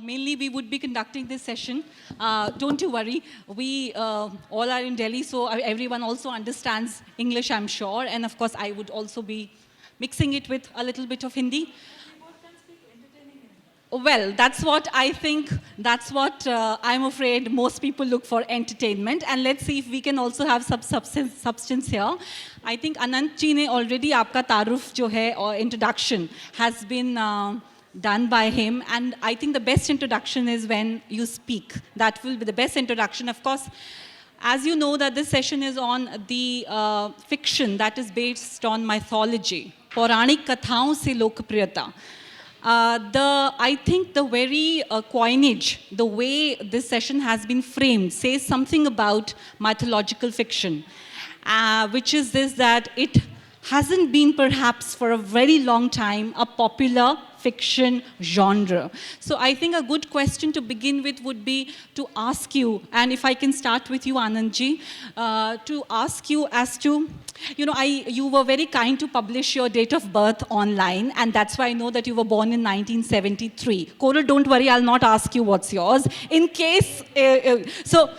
mainly we would be conducting this session. Don't you worry, we all are in Delhi, so everyone also understands English, I'm sure. And of course, I would also be mixing it with a little bit of Hindi. Well, that's what I think, that's what I'm afraid most people look for, entertainment. And let's see if we can also have some substance here. I think Anant ji ne already aapka taaruf jo hai or introduction has been done by him. And I think the best introduction is when you speak. That will be the best introduction. Of course, as you know that this session is on the fiction that is based on mythology, पौराणिक कथाओं से लोकप्रियता. I think the very coinage, the way this session has been framed, says something about mythological fiction, which is this, that it hasn't been perhaps for a very long time a popular fiction genre. So I think a good question to begin with would be to ask you, and if I can start with you, Anandji, to ask you as to, you were very kind to publish your date of birth online, and that's why I know that you were born in 1973. Koral, don't worry, I'll not ask you what's yours. In case, so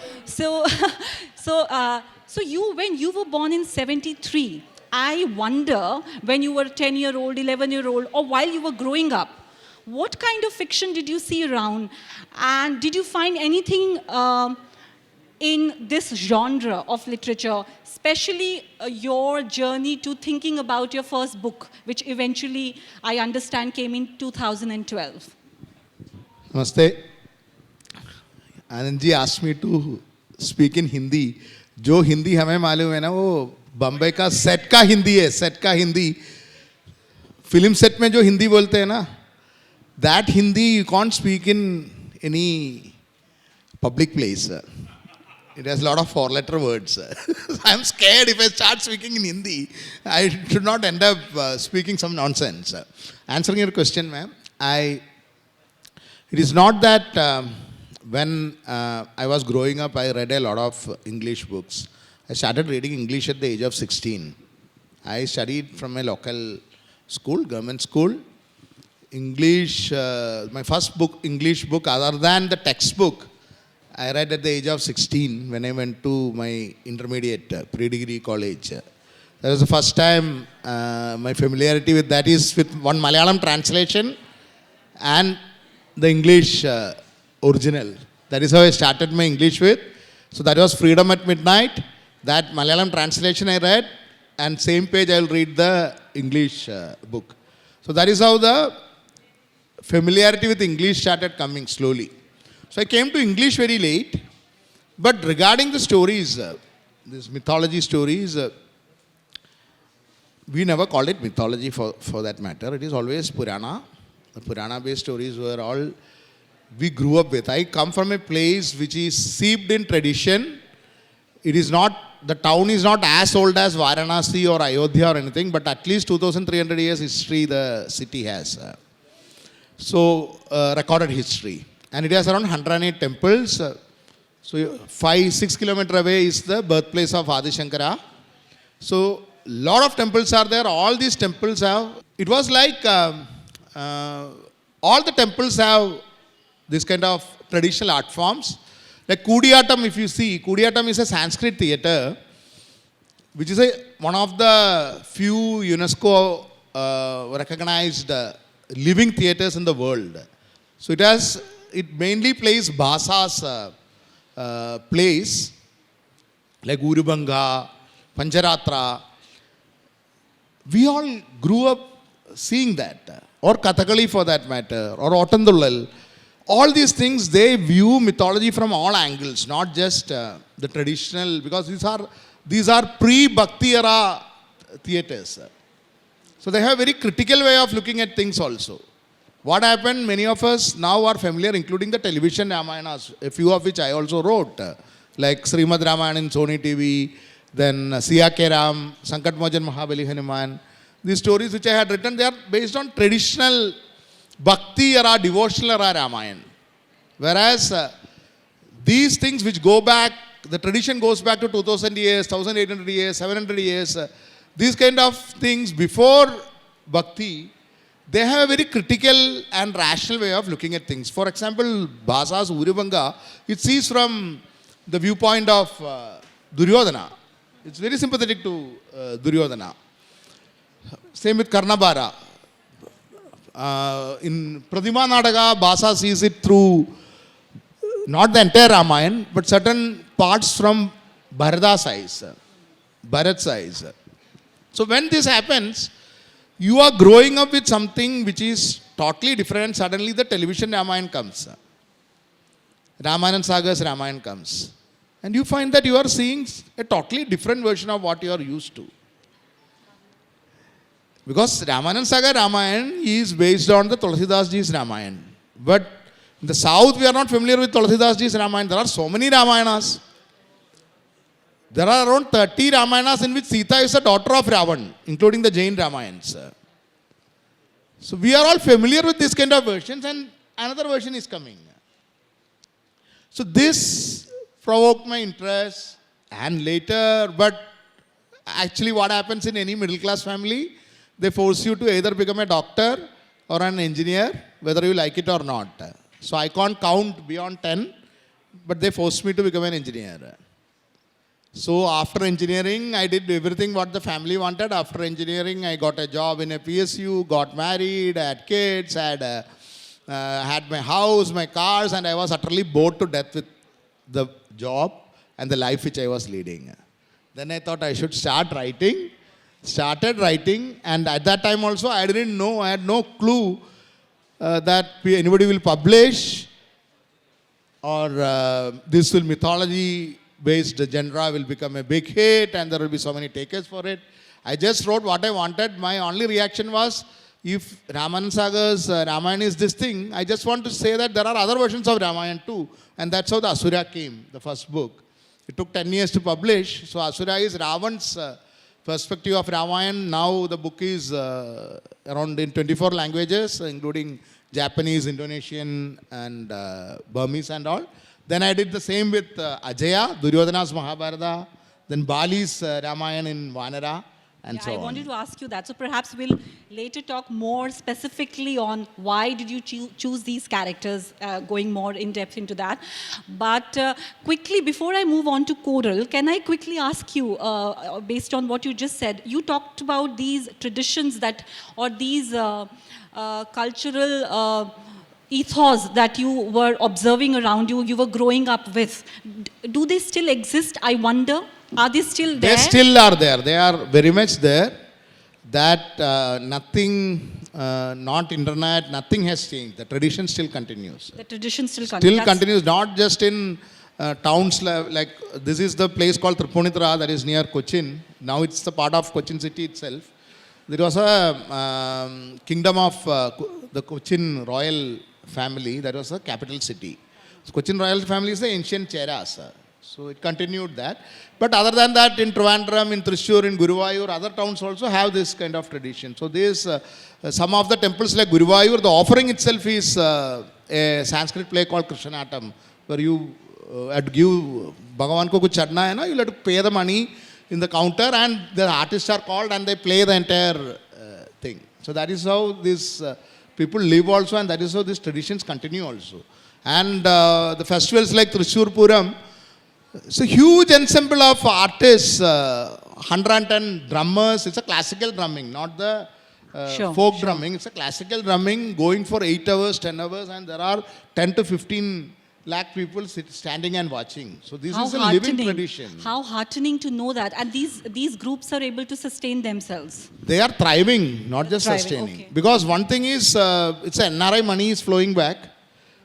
you, when you were born in 73, I wonder, when you were 10-year-old, 11-year-old, or while you were growing up, what kind of fiction did you see around? And did you find anything in this genre of literature, especially your journey to thinking about your first book, which eventually, I understand, came in 2012? Namaste. Anandji asked me to speak in Hindi. जो हिंदी हमें मालूम है ना, वो बम्बई का set का हिंदी है, set का हिंदी. फिल्म सेट में जो हिंदी बोलते हैं ना, that Hindi you can't speak in any public place. It has a lot of four-letter words. I'm scared if I start speaking in Hindi, I should not end up speaking some nonsense. Answering your question, ma'am, it is not that when I was growing up, I read a lot of English books. I started reading English at the age of 16. I studied from a local school, government school. English, my first book, English book, other than the textbook, I read at the age of 16 when I went to my intermediate pre-degree college. That was the first time my familiarity with that is with one Malayalam translation and the English original. That is how I started my English with. So that was Freedom at Midnight. That Malayalam translation I read, and same page I will read the English book. So that is how the familiarity with English started coming slowly. So I came to English very late. But regarding the stories, these mythology stories, we never called it mythology for that matter. It is always Purana. The Purana-based stories were all we grew up with. I come from a place which is seeped in tradition. It is not, the town is not as old as Varanasi or Ayodhya or anything, but at least 2,300 years history the city has. Recorded history. And it has around 108 temples. So 5-6 kilometers away is the birthplace of Adi Shankara. So lot of temples are there. All these temples have, it was like all the temples have this kind of traditional art forms. Like Kudiyattam, if you see, Kudiyattam is a Sanskrit theatre, which is one of the few UNESCO recognized living theatres in the world. So it mainly plays Bhasa's plays, like Urubanga, Pancharatra. We all grew up seeing that, or Kathakali for that matter, or Ottandullal. All these things, they view mythology from all angles, not just the traditional, because these are pre-Bhakti era theatres. So they have a very critical way of looking at things also. What happened, many of us now are familiar, including the television Ramayanas, a few of which I also wrote, like Srimad Ramayana in Sony TV, then Siya Ke Ram, Sankat Mohan Mahabali Hanuman. These stories which I had written, they are based on traditional Bhakti era, devotional era Ramayana. Whereas these things which go back, the tradition goes back to 2000 years, 1800 years, 700 years. These kind of things before Bhakti, they have a very critical and rational way of looking at things. For example, Bhasa's Urivanga, it sees from the viewpoint of Duryodhana. It's very sympathetic to Duryodhana. Same with Karnabara. In Pradima Nadaga, Bhasa sees it through not the entire Ramayana, but certain parts from Bharata's eyes, Bharat's eyes. So when this happens, you are growing up with something which is totally different. Suddenly the television Ramayana comes. Ramayana Saga's Ramayana comes. And you find that you are seeing a totally different version of what you are used to. Because Ramayana Saga Ramayana is based on the Tulsidas Ji's Ramayana. But in the south, we are not familiar with Tulsidas Ji's Ramayana. There are so many Ramayanas. There are around 30 Ramayanas in which Sita is the daughter of Ravan, including the Jain Ramayans. So we are all familiar with this kind of versions, and another version is coming. So this provoked my interest, and later, but actually what happens in any middle class family, they force you to either become a doctor or an engineer, whether you like it or not. So I can't count beyond 10, but they forced me to become an engineer. So after engineering, I did everything what the family wanted. After engineering, I got a job in a PSU, got married, had kids, had my house, my cars, and I was utterly bored to death with the job and the life which I was leading. Then I thought I should start writing. Started writing, and at that time also I didn't know, I had no clue that anybody will publish or this will mythology based genre will become a big hit and there will be so many takers for it. I just wrote what I wanted. My only reaction was, if Ramayana Saga's Ramayana is this thing, I just want to say that there are other versions of Ramayana too, and that's how the Asura came, the first book. It took 10 years to publish. So Asura is Ravan's perspective of Ramayana. Now the book is around in 24 languages, including Japanese, Indonesian, and Burmese and all. Then I did the same with Ajaya, Duryodhana's Mahabharata, then Bali's Ramayana in Vanara, and Yeah, so I on. wanted to ask you that. So perhaps we'll later talk more specifically on why did you choose these characters, going more in depth into that. But quickly, before I move on to Koral, can I quickly ask you, based on what you just said, you talked about these traditions that, or these cultural ethos that you were observing around you, you were growing up with. Do they still exist, I wonder? Are they still there? They still are there. They are very much there. That nothing, not internet, nothing has changed. The tradition still continues. The tradition still continues. Still continues, not just in towns like this is the place called Tripunithura that is near Cochin. Now it's the part of Cochin city itself. There was a kingdom of the Cochin royal family that was the capital city. So Cochin royal family is the ancient Cheras. So it continued that. But other than that, in Trivandrum, in Thrissur, in Guruvayur, other towns also have this kind of tradition. So this, some of the temples like Guruvayur, the offering itself is a Sanskrit play called Krishnatam, where you had to give Bhagavan ko kuch chadna hai na, you'll have to pay the money in the counter and the artists are called and they play the entire thing. So that is how these people live also, and that is how these traditions continue also. And the festivals like Thrissur Puram, it's a huge ensemble of artists, 110 drummers. It's a classical drumming, not the folk drumming. It's a classical drumming going for 8 hours, 10 hours, and there are 10 to 15 lakh people standing and watching. So this is a living tradition. How heartening to know that. And these groups are able to sustain themselves. They are thriving, not just Thriving, sustaining. okay. Because one thing is, it's NRI money is flowing back.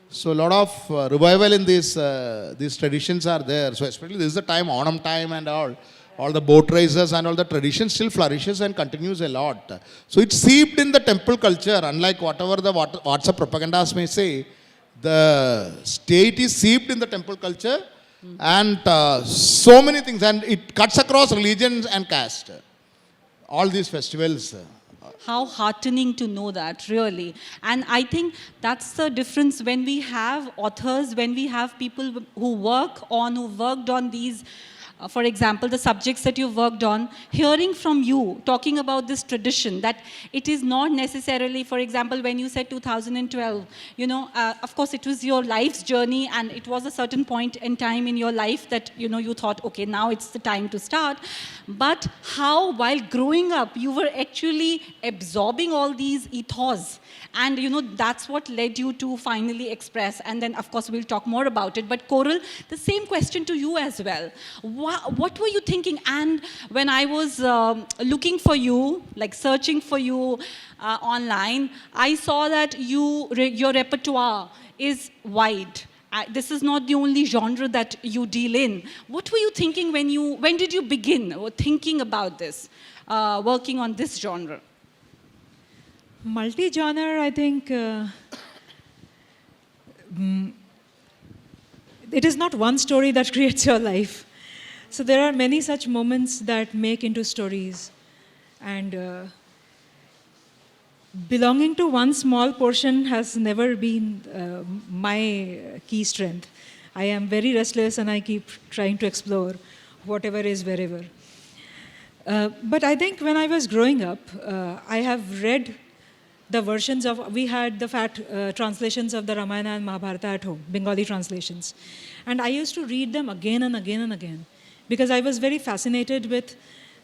So a lot of revival in these traditions are there. So especially this is the time, Onam time and all the boat races and all the tradition still flourishes and continues a lot. So it's seeped in the temple culture, unlike whatever the WhatsApp propagandas may say. The state is seeped in the temple culture and so many things, and it cuts across religions and caste. All these festivals. How heartening to know that, really. And I think that's the difference when we have authors, when we have people who worked on these for example, the subjects that you've worked on, hearing from you, talking about this tradition, that it is not necessarily, for example, when you said 2012, of course, it was your life's journey and it was a certain point in time in your life that, you thought, okay, now it's the time to start. But how, while growing up, you were actually absorbing all these ethos. And, that's what led you to finally express. And then, of course, we'll talk more about it. But Koral, the same question to you as well. What were you thinking? And when I was looking for you, like searching for you online, I saw that your repertoire is wide. This is not the only genre that you deal in. What were you thinking when did you begin thinking about this, working on this genre? Multi-genre, I think, it is not one story that creates your life. So there are many such moments that make into stories. And belonging to one small portion has never been my key strength. I am very restless and I keep trying to explore whatever is wherever. But I think when I was growing up, I have read the versions of, we had the translations of the Ramayana and Mahabharata at home, Bengali translations. And I used to read them again and again and again because I was very fascinated with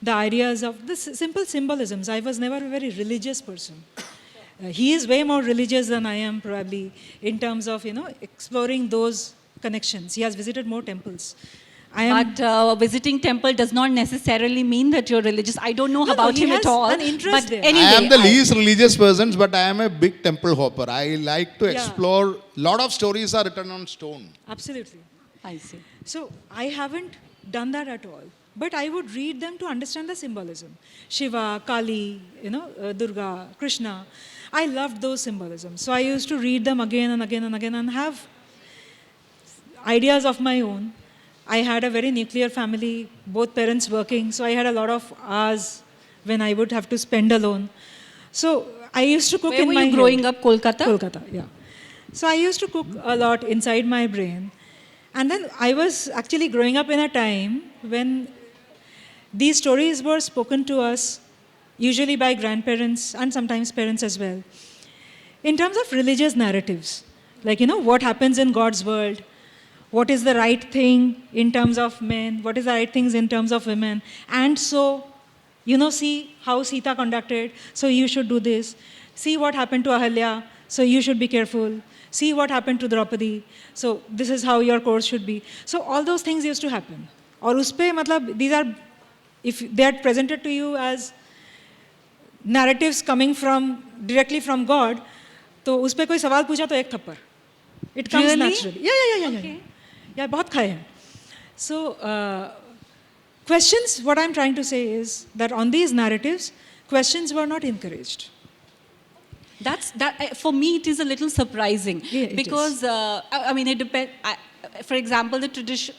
the ideas of the simple symbolisms. I was never a very religious person. He is way more religious than I am probably in terms of, exploring those connections. He has visited more temples. But visiting temple does not necessarily mean that you're religious. I don't know about him at all. An interest but there. anyway, I am the least religious person, but I am a big temple hopper. I like to explore. Lot of stories are written on stone. Absolutely. I see. So I haven't done that at all. But I would read them to understand the symbolism. Shiva, Kali, Durga, Krishna. I loved those symbolisms. So I used to read them again and again and again and have ideas of my own. I had a very nuclear family, both parents working, so I had a lot of hours when I would have to spend alone. So I used to cook Where in were my you head. growing up, Kolkata? Kolkata, yeah. So I used to cook a lot inside my brain. And then I was actually growing up in a time when these stories were spoken to us, usually by grandparents and sometimes parents as well, in terms of religious narratives. Like, what happens in God's world, what is the right thing in terms of men, what is the right things in terms of women. And so, see how Sita conducted, so you should do this. See what happened to Ahalya, so you should be careful. See what happened to Draupadi, so this is how your course should be. So all those things used to happen. Aur uspe, matlab, these are, if they are presented to you as narratives coming directly from God, तो उस पे कोई सवाल पूछा तो एक थप्पड़. It comes Really? naturally. Yeah. Okay. Yeah, बहुत खाए हैं. So, questions, what I'm trying to say is that on these narratives, questions were not encouraged. For me, it is a little surprising. Yeah, it because, it depends. For example, the tradition,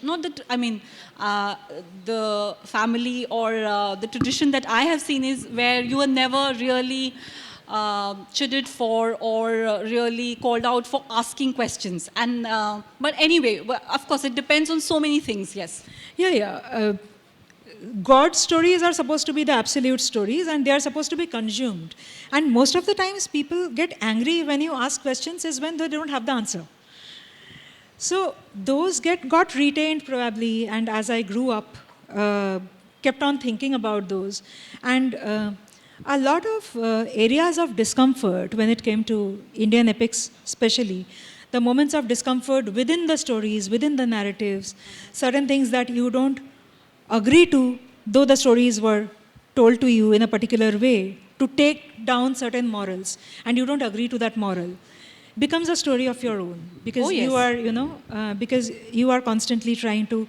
the family or the tradition that I have seen is where you are never really chided for or really called out for asking questions. And but anyway, of course, it depends on so many things. Yes. Yeah. God's stories are supposed to be the absolute stories and they are supposed to be consumed. And most of the times people get angry when you ask questions is when they don't have the answer. So those got retained probably, and as I grew up, kept on thinking about those. And a lot of areas of discomfort when it came to Indian epics especially, the moments of discomfort within the stories, within the narratives, certain things that you don't agree to, though the stories were told to you in a particular way, to take down certain morals, and you don't agree to that moral, becomes a story of your own. Because you are, because you are constantly trying to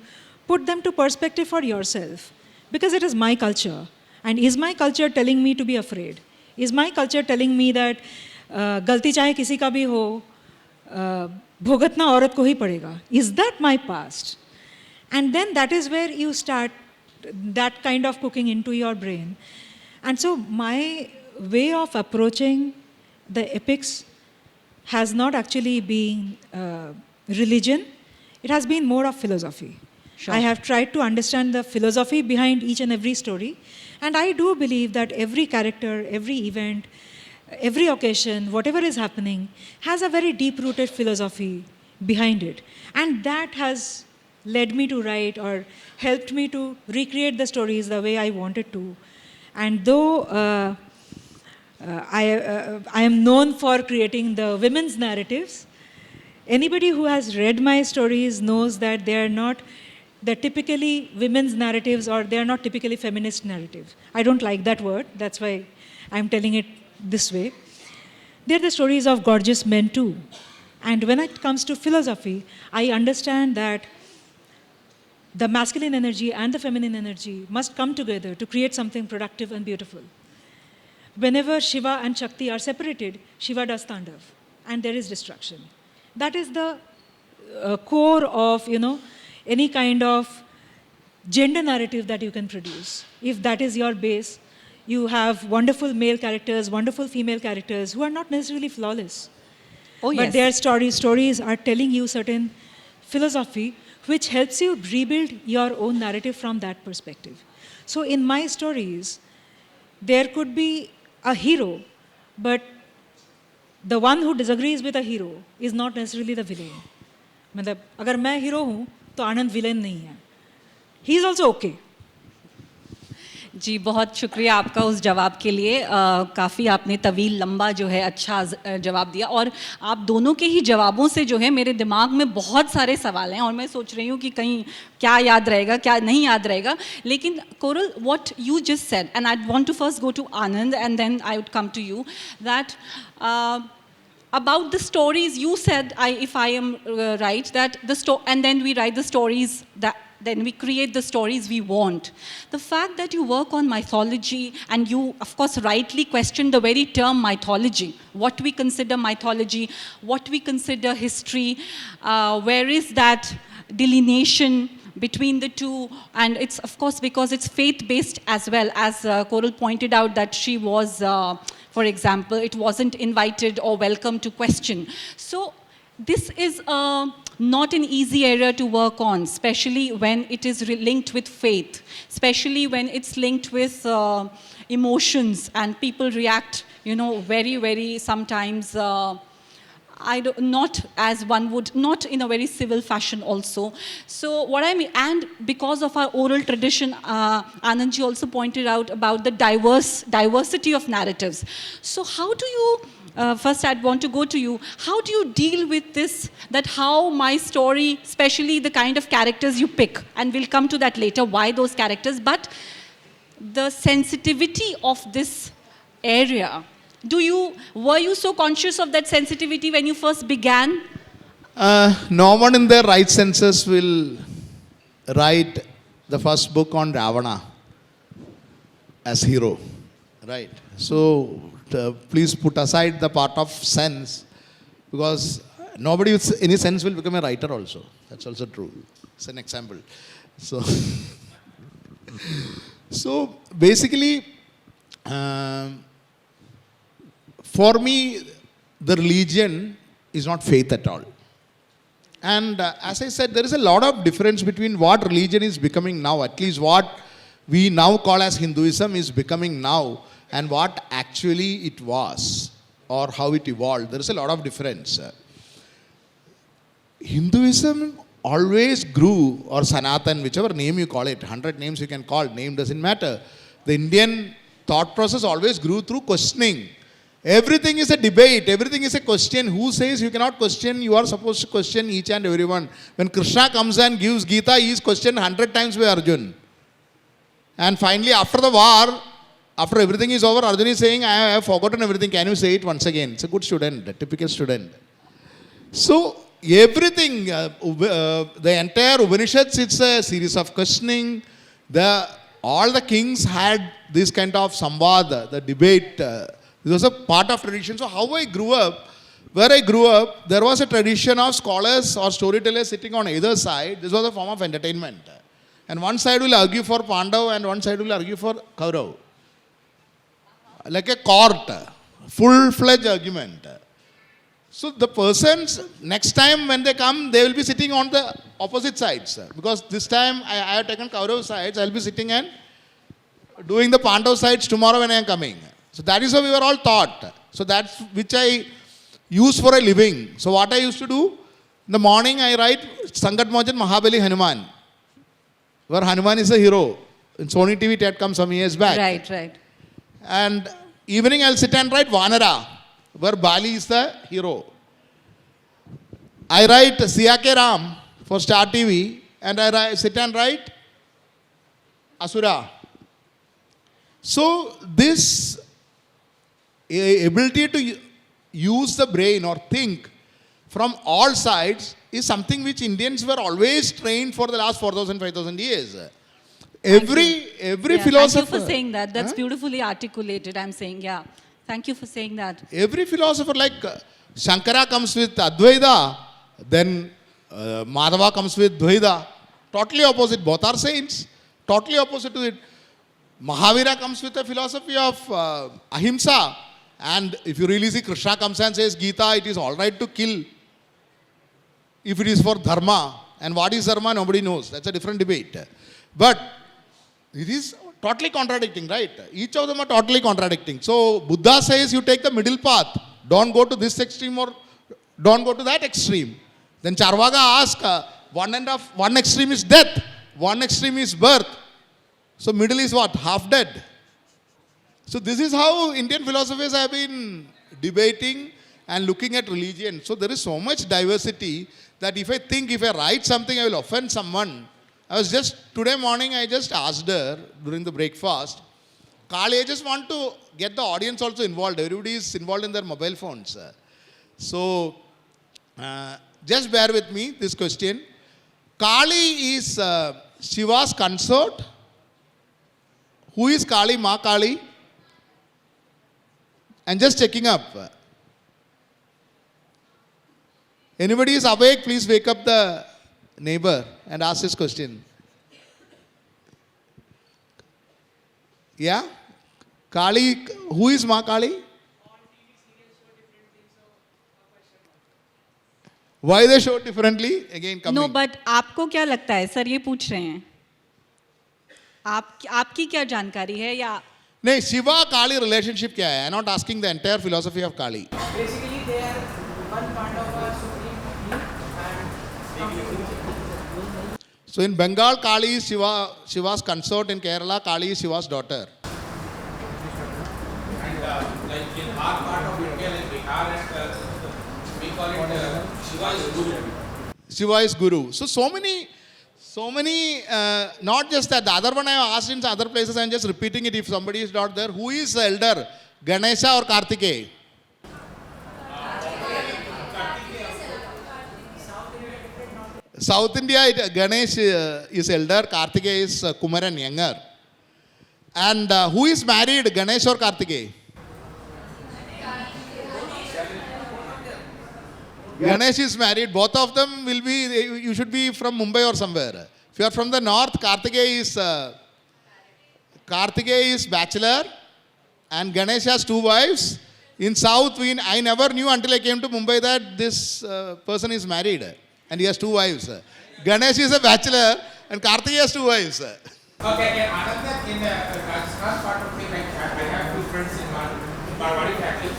put them to perspective for yourself. Because it is my culture. And is my culture telling me to be afraid? Is my culture telling me that गलती चाहे किसी का भी हो, भुगतना औरत को ही पड़ेगा? Is that my past? And then that is where you start that kind of cooking into your brain. And so my way of approaching the epics has not actually been religion. It has been more of philosophy. I have tried to understand the philosophy behind each and every story. And I do believe that every character, every event, every occasion, whatever is happening, has a very deep rooted philosophy behind it. And that has led me to write or helped me to recreate the stories the way I wanted to. And though I am known for creating the women's narratives, anybody who has read my stories knows that they are not the typically women's narratives, or they are not typically feminist narratives. I don't like that word, that's why I'm telling it this way. They're the stories of gorgeous men too. And when it comes to philosophy, I understand that the masculine energy and the feminine energy must come together to create something productive and beautiful. Whenever Shiva and Shakti are separated, Shiva does Tandav, and there is destruction. That is the core of, any kind of gender narrative that you can produce. If that is your base, you have wonderful male characters, wonderful female characters who are not necessarily flawless. Oh, But yes. their stories are telling you certain philosophy which helps you rebuild your own narrative from that perspective. So in my stories, there could be a hero, but the one who disagrees with a hero is not necessarily the villain. मतलब अगर मैं hero हूँ तो आनंद villain नहीं है. He is also okay. जी बहुत शुक्रिया आपका उस जवाब के लिए. काफ़ी आपने तवील लंबा जो है अच्छा जवाब दिया, और आप दोनों के ही जवाबों से जो है मेरे दिमाग में बहुत सारे सवाल हैं और मैं सोच रही हूँ कि कहीं क्या याद रहेगा क्या नहीं याद रहेगा. लेकिन कोरल, what you just said, and I want to first go to Anand and then I would come to you, that about the stories you said, if I am right, that and then we write the stories that then we create the stories we want. The fact that you work on mythology and you of course rightly question the very term mythology, what we consider mythology, what we consider history, where is that delineation between the two. And it's of course because it's faith based as well, as Coral pointed out that she was for example, it wasn't invited or welcome to question. So this is not an easy area to work on, especially when it is linked with faith, especially when it's linked with emotions and people react, very, very sometimes not as one would, not in a very civil fashion also. So what I mean, and because of our oral tradition, Anandji also pointed out about the diversity of narratives. So how do you, first I'd want to go to you, how do you deal with this, that how my story, especially the kind of characters you pick, and we'll come to that later, why those characters, but the sensitivity of this area. Were you so conscious of that sensitivity when you first began? No one in their right senses will write the first book on Ravana as hero, right? So please put aside the part of sense, because nobody with any sense will become a writer also. That's also true. It's an example. So, so basically, for me, the religion is not faith at all. And as I said, there is a lot of difference between what religion is becoming now, at least what we now call as Hinduism is becoming now, and what actually it was, or how it evolved. There is a lot of difference. Hinduism always grew, or Sanatan, whichever name you call it, 100 names you can call, name doesn't matter. The Indian thought process always grew through questioning. Everything is a debate, everything is a question. Who says you cannot question? You are supposed to question each and everyone. When Krishna comes and gives Gita, he is questioned 100 times by Arjun. And finally, after the war, after everything is over, Arjun is saying, I have forgotten everything. Can you say it once again? It's a good student, a typical student. So, everything, the entire Upanishads, it's a series of questioning. All the kings had this kind of samvad, the debate. This was a part of tradition. So how I grew up, where I grew up, there was a tradition of scholars or storytellers sitting on either side. This was a form of entertainment. And one side will argue for Pandav and one side will argue for Kaurav. Like a court, full-fledged argument. So the persons, next time when they come, they will be sitting on the opposite sides. Because this time I have taken Kaurav sides, I'll be sitting and doing the Pandav sides tomorrow when I am coming. So that is how we were all taught. So that's which I use for a living. So what I used to do, in the morning I write Sangat Mohan Mahabali Hanuman, where Hanuman is a hero. In Sony TV, it had come some years back. Right, right. And evening I'll sit and write Vanara, where Bali is the hero. I write Siyake Ram for Star TV, and sit and write Asura. So this ability to use the brain or think from all sides is something which Indians were always trained for the last 4,000, 5,000 years. Every Yeah, philosopher. thank you for saying that. That's beautifully articulated, I'm saying, yeah. Thank you for saying that. Every philosopher, like Shankara comes with Advaita, then Madhava comes with Dvaita. Totally opposite. Both are saints. Totally opposite to it. Mahavira comes with a philosophy of ahimsa. And if you really see, Krishna comes and says, Gita, it is all right to kill if it is for dharma. And what is dharma, nobody knows. That's a different debate. But it is totally contradicting, right? Each of them are totally contradicting. So Buddha says you take the middle path. Don't go to this extreme or don't go to that extreme. Then Charvaka asks, one extreme is death, one extreme is birth. So middle is what? Half dead. So this is how Indian philosophers have been debating and looking at religion. So there is so much diversity that if I write something, I will offend someone. Today morning, I just asked her during the breakfast, Kali, I just want to get the audience also involved. Everybody is involved in their mobile phones. So, just bear with me, this question. Kali is Shiva's consort. Who is Kali, Ma Kali? And just checking up. Anybody is awake, please wake up the neighbor and ask this question. Yeah? Kali, who is Ma Kali? Why they show differently? Again coming. No, but आपको क्या लगता है? Sir ये पूछ रहे हैं. आपकी क्या जानकारी है या? नहीं, Shiva Kali relationship क्या है? I'm not asking the entire philosophy of Kali. Basically, they are one part of our supreme being and So in Bengal, Kali is Shiva's consort. In Kerala, Kali is Shiva's daughter. And like in our part of India, like Bihar, and we call it Shiva is Guru. Shiva is Guru. So many, not just that. The other one I have asked in other places, I am just repeating it if somebody is not there. Who is the elder, Ganesha or Kartikeya? South India, Ganesh is elder, Kartikeya is Kumaran, younger. And who is married, Ganesh or Kartikeya? Ganesh is married. Both of them will be, you should be from Mumbai or somewhere. If you are from the north, Kartikeya is bachelor and Ganesh has 2 wives. In south, I never knew until I came to Mumbai that this person is married and he has 2 wives. Ganesh is a bachelor and Kartikeya has 2 wives. Okay, and another in the Rajasthan part of the, like I have 2 friends in Marwari family.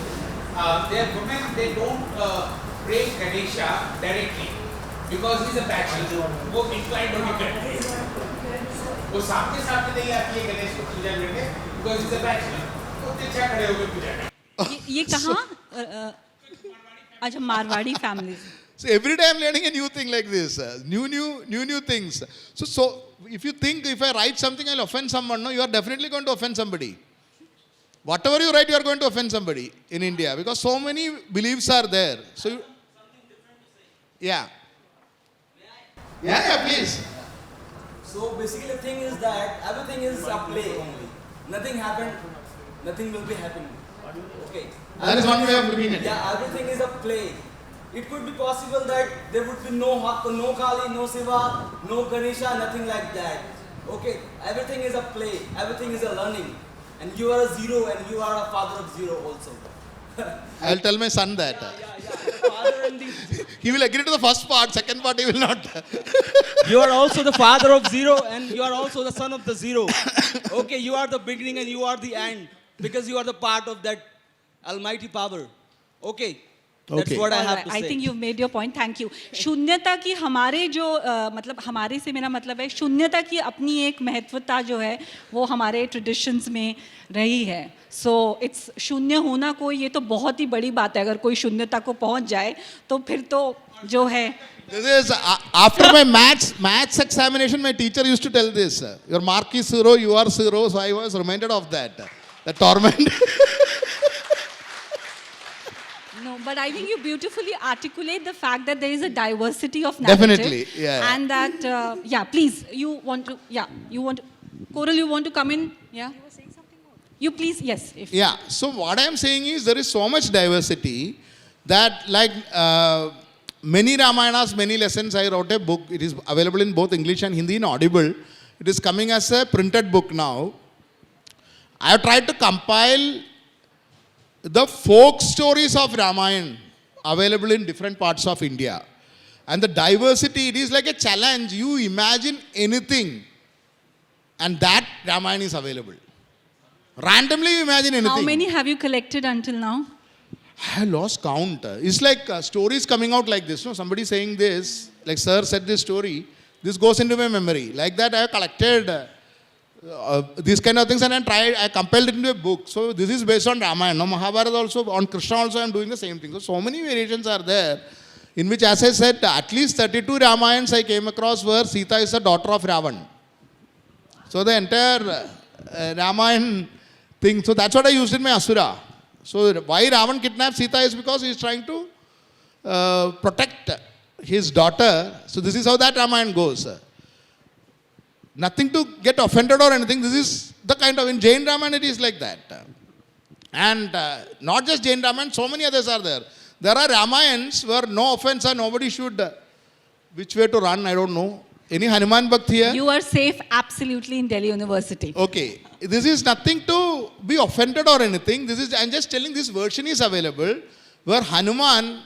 Their women, they don't pray Ganesha directly because he's a bachelor. वो inclined होने करते हैं. वो सामने नहीं आती है गणेश को पूजा करने because he's a bachelor. वो पीछे खड़े होकर पूजा करते. ये कहाँ? अच्छा Marwari families. So every day I'm learning a new thing like this, new things. So if you think if I write something I'll offend someone, no, you are definitely going to offend somebody. Whatever you write, you are going to offend somebody in India because so many beliefs are there. So, yeah, please. So basically the thing is that everything is a play only. Nothing happened, nothing will be happening. Okay. That is one way of looking at it. Yeah, everything is a play. It could be possible that there would be no Kali, no Shiva, no Ganesha, nothing like that. Okay, everything is a play, everything is a learning. And you are a zero and you are a father of zero also. I'll tell my son that. Yeah. Father and in the He will agree to the first part, second part he will not. you are also the father of zero and you are also the son of the zero. Okay, you are the beginning and you are the end because you are the part of that almighty power. Okay, that's Okay. what I All have right. to I say. think you've made your point. Thank you. शून्यता की हमारे जो मतलब हमारे से मेरा मतलब है शून्यता की अपनी एक महत्वता जो है वो हमारे ट्रेडिशंस में रही है. सो इट्स शून्य होना कोई ये तो बहुत ही बड़ी बात है. अगर कोई शून्यता को पहुंच जाए तो फिर तो जो है This is after my maths examination, my teacher used to tell this. Your mark is 0, you are 0. So I was reminded of that. The torment. No, but I think you beautifully articulate the fact that there is a diversity of narrative. Definitely, yeah. And that, yeah, please, you want to, Coral, you want to come in? Yeah. You were saying something more. You please, yes. If Yeah. So what I am saying is there is so much diversity that like many Ramayanas, many lessons. I wrote a book. It is available in both English and Hindi in Audible. It is coming as a printed book now. I have tried to compile the folk stories of Ramayana available in different parts of India. And the diversity, it is like a challenge. You imagine anything and that Ramayana is available. Randomly you imagine anything. how many have you collected until now? I lost count. It's like stories coming out like this. No, somebody saying this, like sir said this story, this goes into my memory. Like that I have collected these kind of things and I compiled it into a book. So this is based on Ramayana. Now Mahabharata also, on Krishna also I am doing the same thing. So many variations are there in which, as I said, at least 32 Ramayans I came across where Sita is the daughter of Ravan. So the entire Ramayana thing, so that's what I used in my Asura. So why Ravan kidnapped Sita is because he is trying to protect his daughter. So this is how that Ramayana goes. Nothing to get offended or anything. This is the kind of, in Jain Ramayana it is like that. And not just Jain Ramayana, so many others are there. There are Ramayans where no offense and nobody should, which way to run, I don't know. Any Hanuman Bhakti here? You are safe absolutely in Delhi University. Okay. This is nothing to be offended or anything. This is, I'm just telling this version is available where Hanumanji,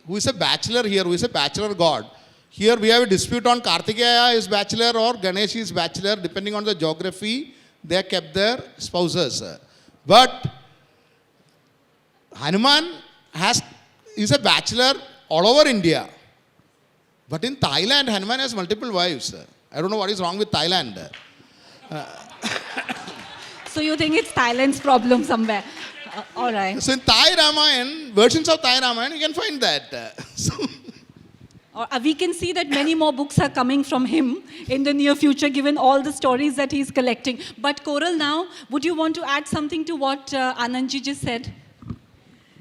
who is a bachelor here, who is a bachelor god. Here we have a dispute on Kartikeya is bachelor or Ganesh is bachelor, depending on the geography, they have kept their spouses. But Hanuman is a bachelor all over India. But in Thailand, Hanuman has multiple wives. I don't know what is wrong with Thailand. So you think it's Thailand's problem somewhere? All right. So in Thai Ramayana, versions of Thai Ramayana, you can find that. So, We can see that many more books are coming from him in the near future, given all the stories that he's collecting. But Coral, now, would you want to add something to what Anandji just said?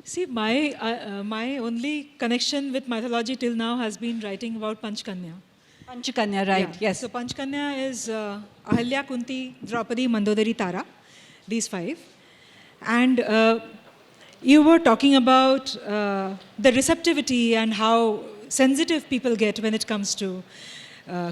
See, my only connection with mythology till now has been writing about Panchkanya. Panchakanya, right? Yeah. Yes. So Panchkanya is Ahalya, Kunti, Draupadi, Mandodari, Tara, these 5. And you were talking about the receptivity and how sensitive people get when it comes to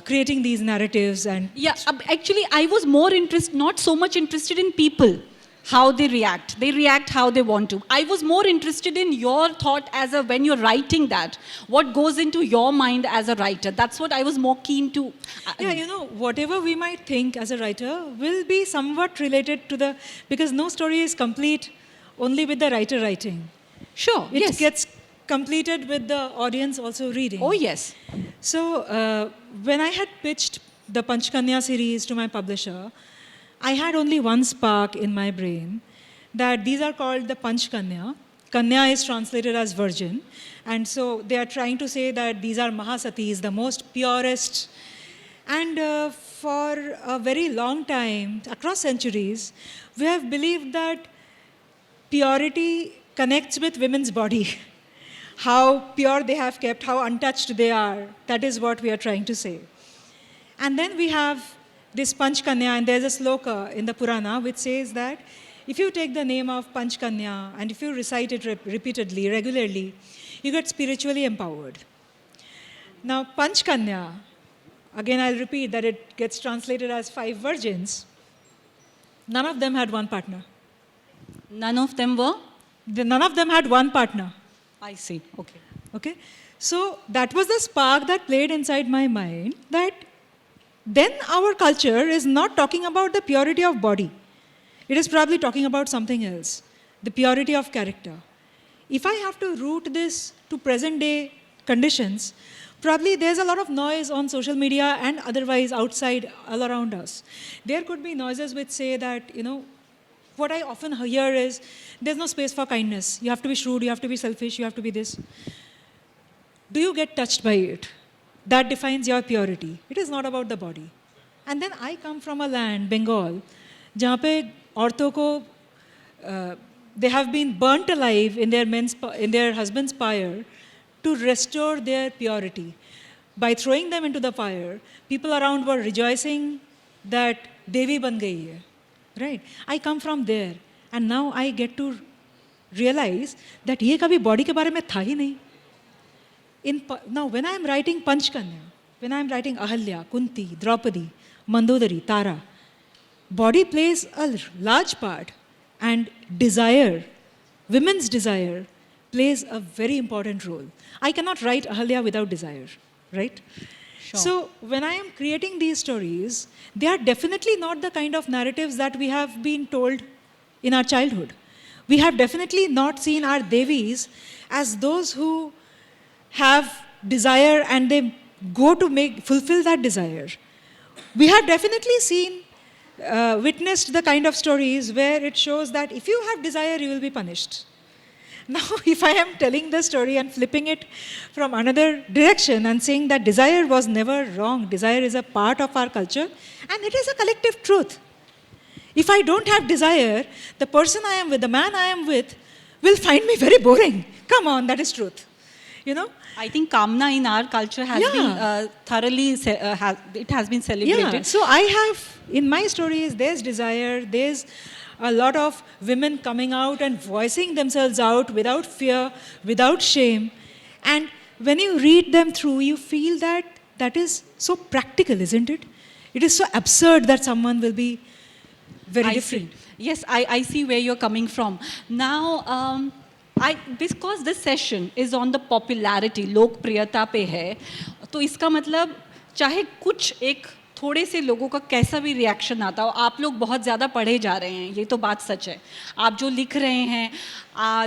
creating these narratives. And Yeah, actually, I was more interested, not so much interested in people, how they react. They react how they want to. I was more interested in your thought as when you're writing that. What goes into your mind as a writer? That's what I was more keen to. yeah, you know, whatever we might think as a writer will be somewhat related to the, because no story is complete only with the writer writing. Sure, It yes. gets completed with the audience also reading. Oh, yes. So when I had pitched the Panchkanya series to my publisher, I had only one spark in my brain that these are called the Panchkanya. Kanya is translated as virgin. And so they are trying to say that these are Mahasatis, the most purest. And for a very long time, across centuries, we have believed that purity connects with women's body. How pure they have kept, how untouched they are. That is what we are trying to say. And then we have this Panchkanya, and there's a sloka in the Purana which says that if you take the name of Panchkanya and if you recite it repeatedly, regularly, you get spiritually empowered. Now, Panchkanya, again I'll repeat that it gets translated as 5 virgins. None of them had one partner. None of them were? None of them had one partner. I see. Okay. Okay? So that was the spark that played inside my mind, that then our culture is not talking about the purity of body. It is probably talking about something else, the purity of character. If I have to root this to present day conditions, probably there's a lot of noise on social media and otherwise outside all around us. There could be noises which say that, what I often hear is there's no space for kindness. You have to be shrewd, you have to be selfish, you have to be this. Do you get touched by it? That defines your purity. It is not about the body. And then I come from a land, Bengal, जहाँ पे औरतों को they have been burnt alive in their husband's pyre to restore their purity. By throwing them into the fire, people around were rejoicing that Devi ban gayi hai. Right? I come from there, and now I get to realize that ये कभी body के बारे में था ही नहीं. Now, when I am writing Panchkanya, when I am writing Ahalya, Kunti, Draupadi, Mandodari, Tara, body plays a large part, and desire, women's desire, plays a very important role. I cannot write Ahalya without desire, right? Sure. So when I am creating these stories, they are definitely not the kind of narratives that we have been told in our childhood. We have definitely not seen our Devis as those who have desire and they go to fulfill that desire. We have definitely witnessed the kind of stories where it shows that if you have desire, you will be punished. Now, if I am telling the story and flipping it from another direction and saying that desire was never wrong, desire is a part of our culture, and it is a collective truth. If I don't have desire, the person I am with, the man I am with, will find me very boring. Come on, that is truth. I think Kamna in our culture has been thoroughly, it has been celebrated. Yeah. So I have, in my stories, there's desire, there's a lot of women coming out and voicing themselves out without fear, without shame. And when you read them through, you feel that that is so practical, isn't it? It is so absurd that someone will be very different. See. Yes, I see where you're coming from. Now, because this session is on the popularity, लोकप्रियता पे है, तो इसका मतलब चाहे कुछ एक थोड़े से लोगों का कैसा भी रिएक्शन आता हो, आप लोग बहुत ज़्यादा पढ़े जा रहे हैं, ये तो बात सच है. आप जो लिख रहे हैं,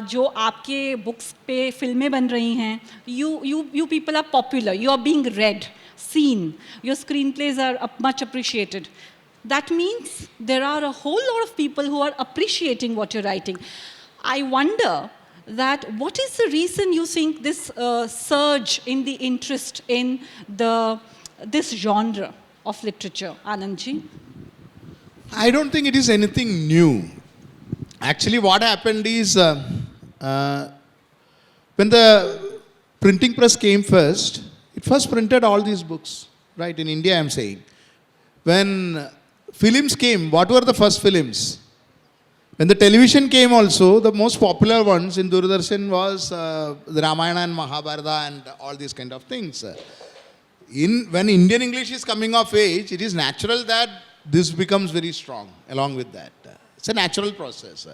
जो आपके बुक्स पे फिल्में बन रही हैं, you people are popular, you are being read, seen, your screenplays are much appreciated. That means there are a whole lot of people who are appreciating what you're writing. I wonder that what is the reason you think this surge in the interest in this genre of literature, Anandji? I don't think it is anything new. Actually, what happened is when the printing press came first, it first printed all these books, right? In India, I'm saying. When films came, what were the first films? When the television came also, the most popular ones in Doordarshan was the Ramayana and Mahabharata and all these kind of things. When Indian English is coming of age, it is natural that this becomes very strong along with that. It's a natural process.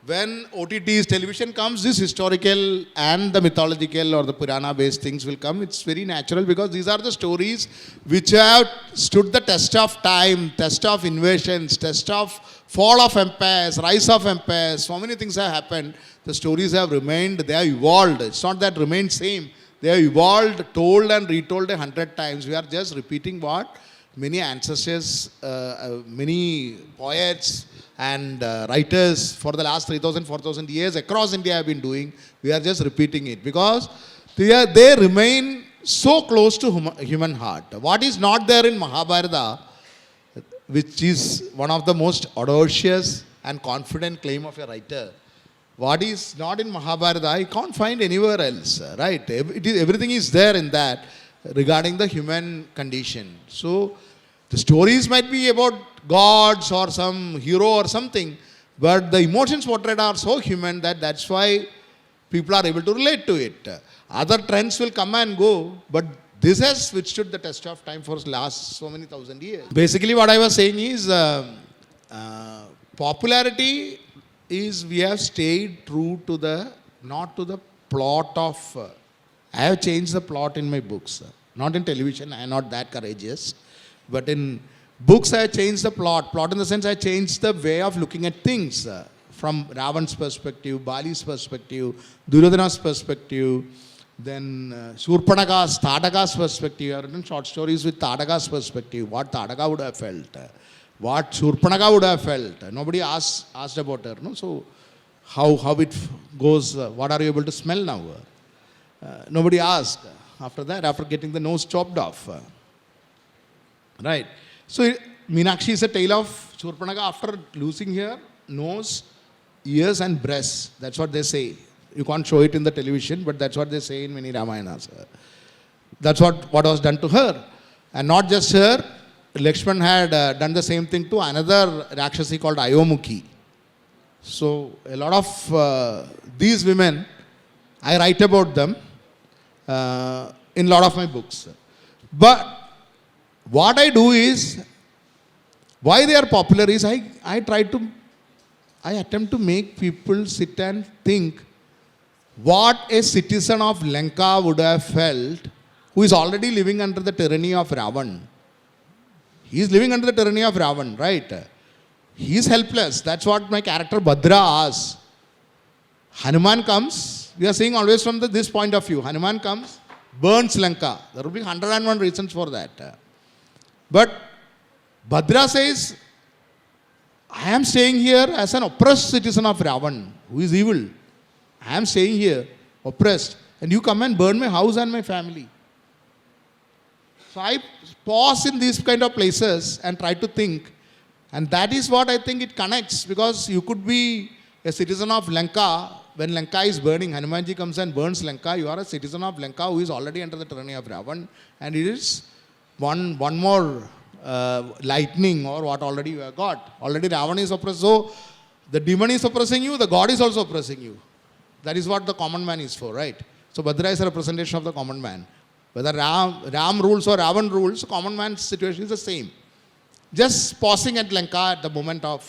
When OTTs, television comes, this historical and the mythological or the Purana-based things will come. It's very natural because these are the stories which have stood the test of time, test of invasions, test of fall of empires, rise of empires. So many things have happened. The stories have remained, they have evolved. It's not that remained same. They have evolved, told and retold 100 times. We are just repeating what many ancestors, many poets and writers for the last 3,000, 4,000 years across India have been doing. We are just repeating it because they remain so close to human heart. What is not there in Mahabharata, which is one of the most audacious and confident claim of a writer, what is not in Mahabharata, I can't find anywhere else, right? Everything is there in that regarding the human condition. So, the stories might be about gods or some hero or something, but the emotions portrayed are so human that that's why people are able to relate to it. Other trends will come and go, but this has withstood the test of time for the last so many thousand years. Basically, what I was saying is popularity is we have stayed true to not to the plot of. I have changed the plot in my books. Not in television, I am not that courageous. But in books, I have changed the plot. Plot in the sense I changed the way of looking at things. From Ravan's perspective, Bali's perspective, Duryodhana's perspective, then Surpanaga's, Tadaga's perspective. I have written short stories with Tadaga's perspective, what Tadaga would have felt, what Surpanaga would have felt. Nobody asked about her. No? So, how it goes, what are you able to smell now? Nobody asked. After that, after getting the nose chopped off. Right. So, Meenakshi is a tale of Surpanaga after losing her nose, ears and breasts. That's what they say. You can't show it in the television, but that's what they say in many Ramayanas. That's what was done to her. And not just her, Lakshman had done the same thing to another Rakshasi called Ayomukhi. So, a lot of these women, I write about them in a lot of my books. But what I do is, why they are popular is I attempt to make people sit and think what a citizen of Lanka would have felt who is already living under the tyranny of Ravan. He is living under the tyranny of Ravan, right? He is helpless. That's what my character Bhadra asks. Hanuman comes, we are seeing always from this point of view. Hanuman comes, burns Lanka. There will be 101 reasons for that. But Bhadra says, I am staying here as an oppressed citizen of Ravan, who is evil. I am staying here, oppressed, and you come and burn my house and my family. So I pause in these kind of places and try to think. And that is what I think it connects, because you could be a citizen of Lanka. When Lanka is burning, Hanumanji comes and burns Lanka. You are a citizen of Lanka who is already under the tyranny of Ravan. And it is one more lightning or what already you have got. Already Ravan is oppressed. So the demon is oppressing you, the God is also oppressing you. That is what the common man is for, right? So Bhadra is a representation of the common man. Whether Ram rules or Ravan rules, the common man's situation is the same. Just pausing at Lanka at the moment of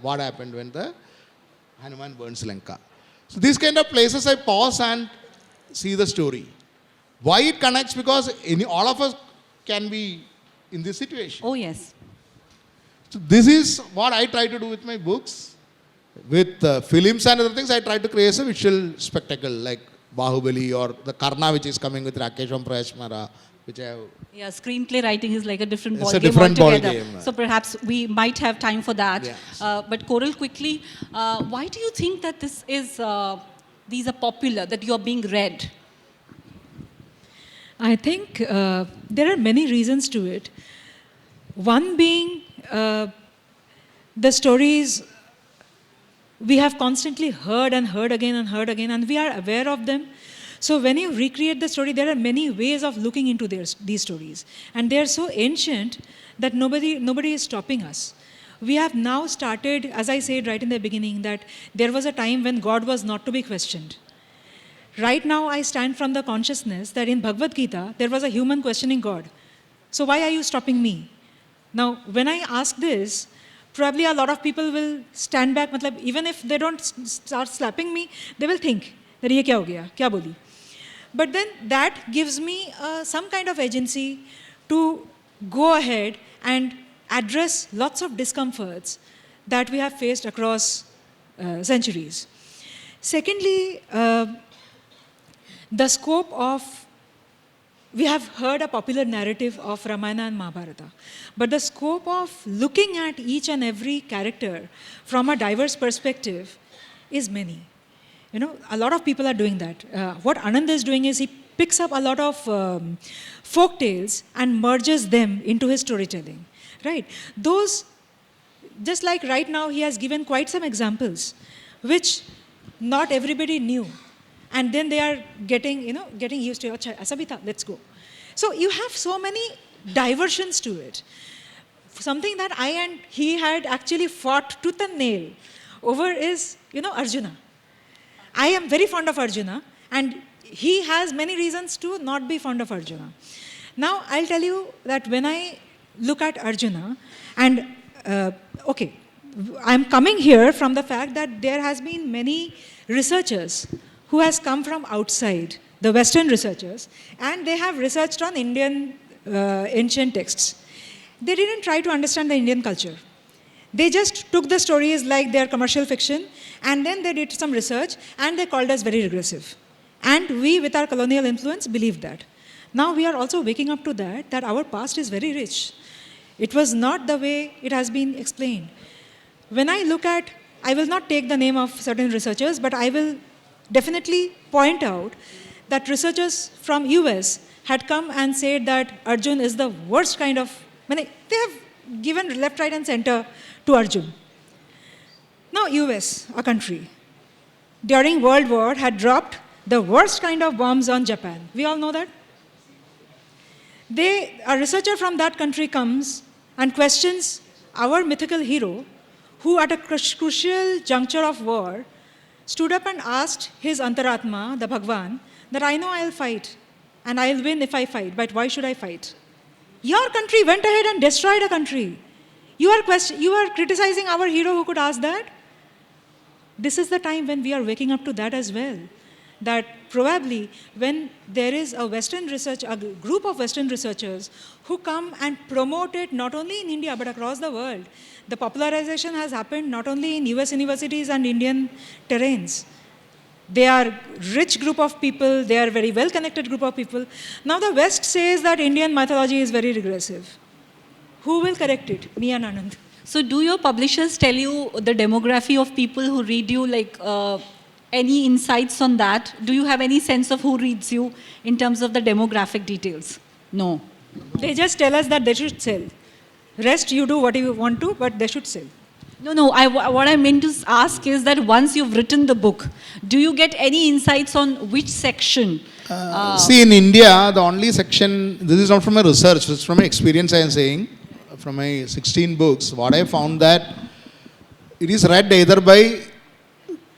what happened when the Hanuman burns Lanka. So these kind of places I pause and see the story. Why it connects? Because all of us can be in this situation. Oh, yes. So this is what I try to do with my books. With films and other things, I try to create a visual spectacle like Bahubali or the Karna, which is coming with Rakesh and Prayash Mara, which I have. Yeah, screenplay writing is like a different It's ball a game different ball altogether. game. So perhaps we might have time for that. Yeah. But Koral, quickly, why do you think that these are popular, that you are being read? I think there are many reasons to it. One being the stories we have constantly heard and heard again, and we are aware of them. So when you recreate the story, there are many ways of looking into these stories. And they are so ancient that nobody is stopping us. We have now started, as I said right in the beginning, that there was a time when God was not to be questioned. Right now, I stand from the consciousness that in Bhagavad Gita, there was a human questioning God. So why are you stopping me? Now, when I ask this, probably a lot of people will stand back, even if they don't start slapping me, they will think, that ye kya ho gaya, kya boli? But then that gives me some kind of agency to go ahead and address lots of discomforts that we have faced across centuries. Secondly, the scope of, we have heard a popular narrative of Ramayana and Mahabharata, but the scope of looking at each and every character from a diverse perspective is many. You know, a lot of people are doing that. What Anand is doing is he picks up a lot of folk tales and merges them into his storytelling, right? Those, just like right now, he has given quite some examples, which not everybody knew. And then they are getting used to, Acha, aisa bhi tha, let's go. So you have so many diversions to it. Something that I and he had actually fought tooth and nail over is, Arjuna. I am very fond of Arjuna, and he has many reasons to not be fond of Arjuna. Now, I'll tell you that when I look at Arjuna, and I'm coming here from the fact that there has been many researchers who has come from outside, the Western researchers, and they have researched on Indian ancient texts. They didn't try to understand the Indian culture. They just took the stories like their commercial fiction, and then they did some research, and they called us very regressive. And we, with our colonial influence, believed that. Now we are also waking up to that our past is very rich. It was not the way it has been explained. When I look at, I will not take the name of certain researchers, but I will definitely point out that researchers from US had come and said that Arjun is the worst kind of, they have given left, right and center to Arjun. Now US, a country, during World War had dropped the worst kind of bombs on Japan. We all know that. A researcher from that country comes and questions our mythical hero, who at a crucial juncture of war stood up and asked his Antaratma, the Bhagwan, that I know I'll fight and I'll win if I fight, but why should I fight? Your country went ahead and destroyed a country. You are criticizing our hero who could ask that? This is the time when we are waking up to that as well. That probably when there is a group of Western researchers who come and promote it not only in India but across the world, the popularization has happened not only in US universities and Indian terrains. They are rich group of people, they are very well-connected group of people. Now the West says that Indian mythology is very regressive. Who will correct it? Me and Anand. So do your publishers tell you the demography of people who read you, like any insights on that? Do you have any sense of who reads you in terms of the demographic details? No. They just tell us that they should sell. Rest you do what you want to, but they should sell. No, what I meant to ask is that once you've written the book, do you get any insights on which section? See, in India, the only section, this is not from my research, it's from my experience I am saying, from my 16 books, what I found that it is read either by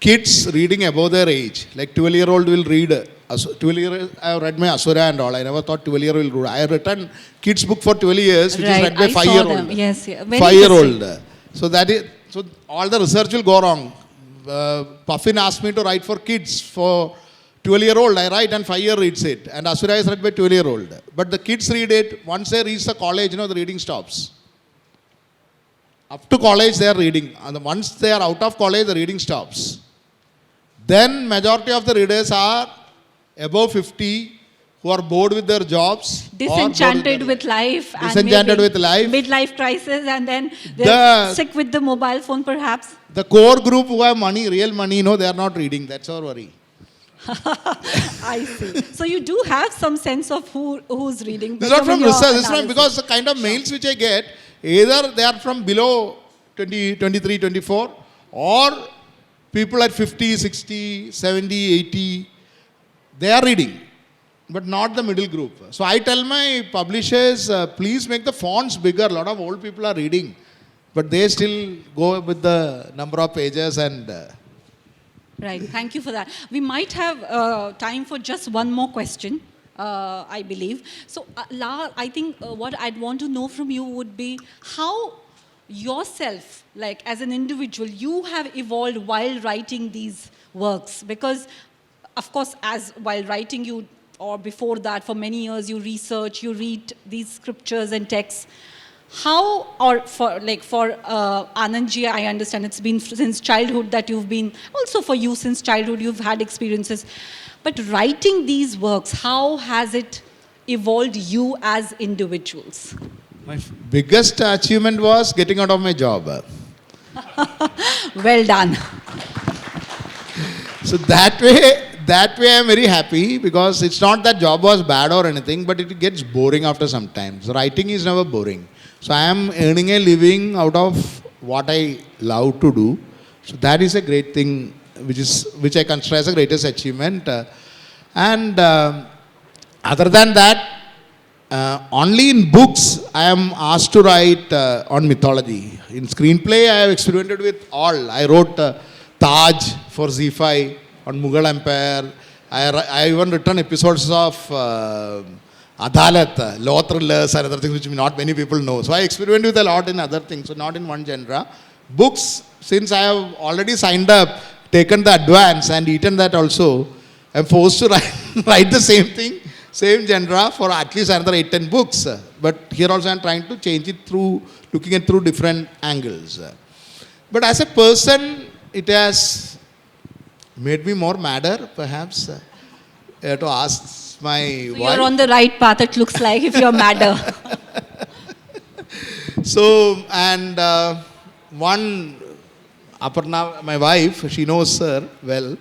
kids reading above their age, like 12-year-old will read, I have read my Asura and all, I never thought 12-year-old will read. I have written kids book for 12 years, which is read by 5-year-old. Yes, yeah. Very 5-year-old. So all the research will go wrong. Puffin asked me to write for kids for 12-year-old. I write and 5-year reads it. And Asura is read by 12-year-old. But the kids read it. Once they reach the college, the reading stops. Up to college, they are reading. And once they are out of college, the reading stops. Then majority of the readers are above 50, who are bored with their jobs. Disenchanted with life. Disenchanted with life. Midlife crisis, and then they're sick with the mobile phone perhaps. The core group who have money, real money, they are not reading. That's our worry. I see. So you do have some sense of who's reading. This is not from research. This is from, because the kind of mails which I get, either they are from below 20, 23, 24, or people at 50, 60, 70, 80, they are reading, but not the middle group. So I tell my publishers, please make the fonts bigger. A lot of old people are reading, but they still go with the number of pages and... Right, thank you for that. We might have time for just one more question, I believe. So, I think what I'd want to know from you would be how yourself, like as an individual, you have evolved while writing these works. Because, of course, while writing you, or before that, for many years, you research, you read these scriptures and texts. How, or for Anandji, I understand it's been since childhood that you've been, also for you since childhood you've had experiences. But writing these works, how has it evolved you as individuals? My biggest achievement was getting out of my job. Well done. So that way I'm very happy, because it's not that job was bad or anything, but it gets boring after some time. So writing is never boring. So I am earning a living out of what I love to do. So that is a great thing, which I consider as the greatest achievement. Other than that, only in books I am asked to write on mythology. In screenplay I have experimented with all. I wrote Taj for ZEE5 on Mughal Empire. I even written episodes of Adalat, law thrillers and other things which not many people know. So I experiment with a lot in other things, so not in one genre. Books, since I have already signed up, taken the advance and eaten that also, I'm forced to write the same thing, same genre for at least another 8-10 books. But here also I'm trying to change it through looking at through different angles. But as a person, it has made me more madder, perhaps. To ask my So wife. you're on the right path, it looks like, if you're madder. So, and one, Aparna, my wife, she knows her well.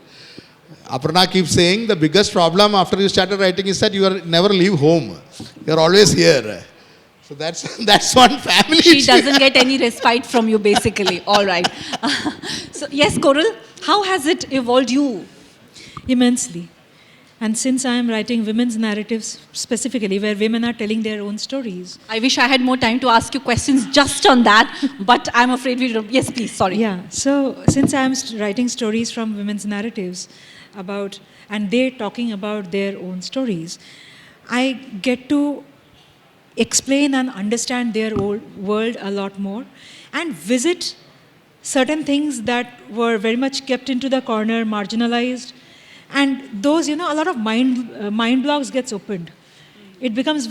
Aparna keeps saying the biggest problem after you started writing is that you are never leave home. You are always here. So that's one family. She issue. doesn't get any respite from you, basically. All right. So, yes, Koral, how has it evolved you? Immensely. And since I am writing women's narratives specifically, where women are telling their own stories. I wish I had more time to ask you questions just on that, but I'm afraid we don't. Yes, please, sorry. Yeah, so since I am writing stories from women's narratives about, and they're talking about their own stories, I get to explain and understand their world a lot more and visit certain things that were very much kept into the corner, marginalized. And those, a lot of mind blocks gets opened. It becomes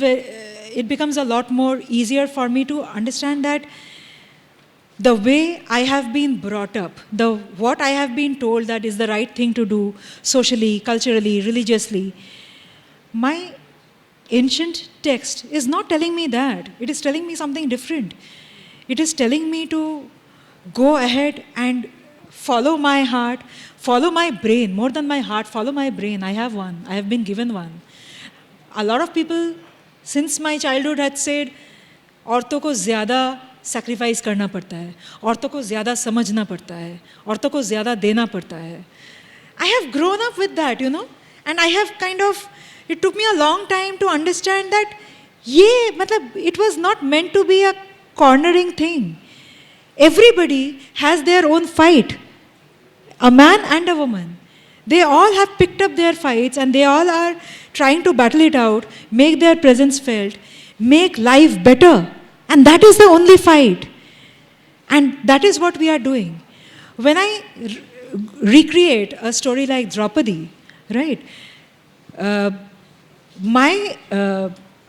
a lot more easier for me to understand that the way I have been brought up, what I have been told that is the right thing to do socially, culturally, religiously, my ancient text is not telling me that. It is telling me something different. It is telling me to go ahead and follow my heart, follow my brain, more than my heart, follow my brain. I have one. I have been given one. A lot of people, since my childhood, had said, औरतों को ज़्यादा sacrifice करना पड़ता है, औरतों को ज़्यादा समझना पड़ता है, औरतों को ज़्यादा देना पड़ता है. I have grown up with that, and I have it took me a long time to understand that, it was not meant to be a cornering thing. Everybody has their own fight. A man and a woman. They all have picked up their fights and they all are trying to battle it out, make their presence felt, make life better. And that is the only fight. And that is what we are doing. When I recreate a story like Draupadi, right? My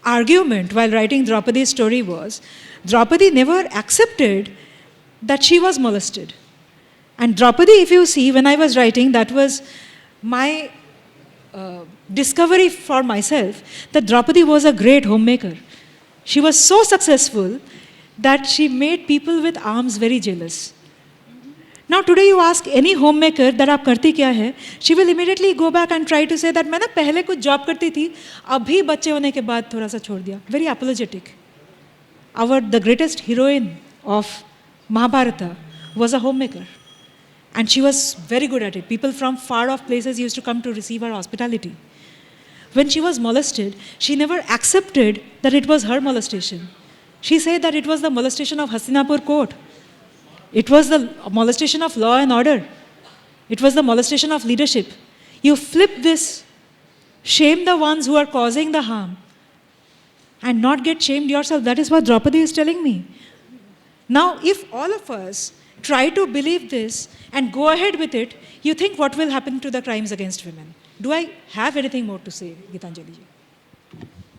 argument while writing Draupadi's story was, Draupadi never accepted that she was molested. And Draupadi, if you see, when I was writing, that was my discovery for myself, that Draupadi was a great homemaker. She was so successful that she made people with arms very jealous. Now today you ask any homemaker that आप करती क्या है, she will immediately go back and try to say that मैं ना पहले कुछ job करती थी, अभी बच्चे होने के बाद थोड़ा सा छोड़ दिया. Very apologetic. The greatest heroine of Mahabharata was a homemaker. And she was very good at it. People from far off places used to come to receive her hospitality. When she was molested, she never accepted that it was her molestation. She said that it was the molestation of Hastinapur court. It was the molestation of law and order. It was the molestation of leadership. You flip this, shame the ones who are causing the harm, and not get shamed yourself. That is what Draupadi is telling me. Now, if all of us try to believe this and go ahead with it, you think what will happen to the crimes against women? Do I have anything more to say, Gitanjali ji?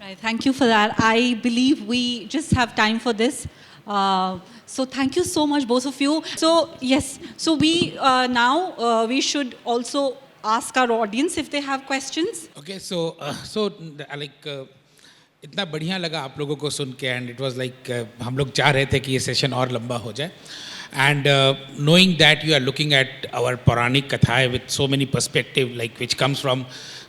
Right, thank you for that. I believe we just have time for this. So thank you so much, both of you. So yes, so we now we should also ask our audience if they have questions. Okay, so इतना बढ़िया लगा आप लोगों को सुन के and it was like हम लोग चाह रहे थे कि ये सेशन और लंबा हो जाए and knowing that you are looking at our पौराणिक कथाएं with so many perspective like which comes from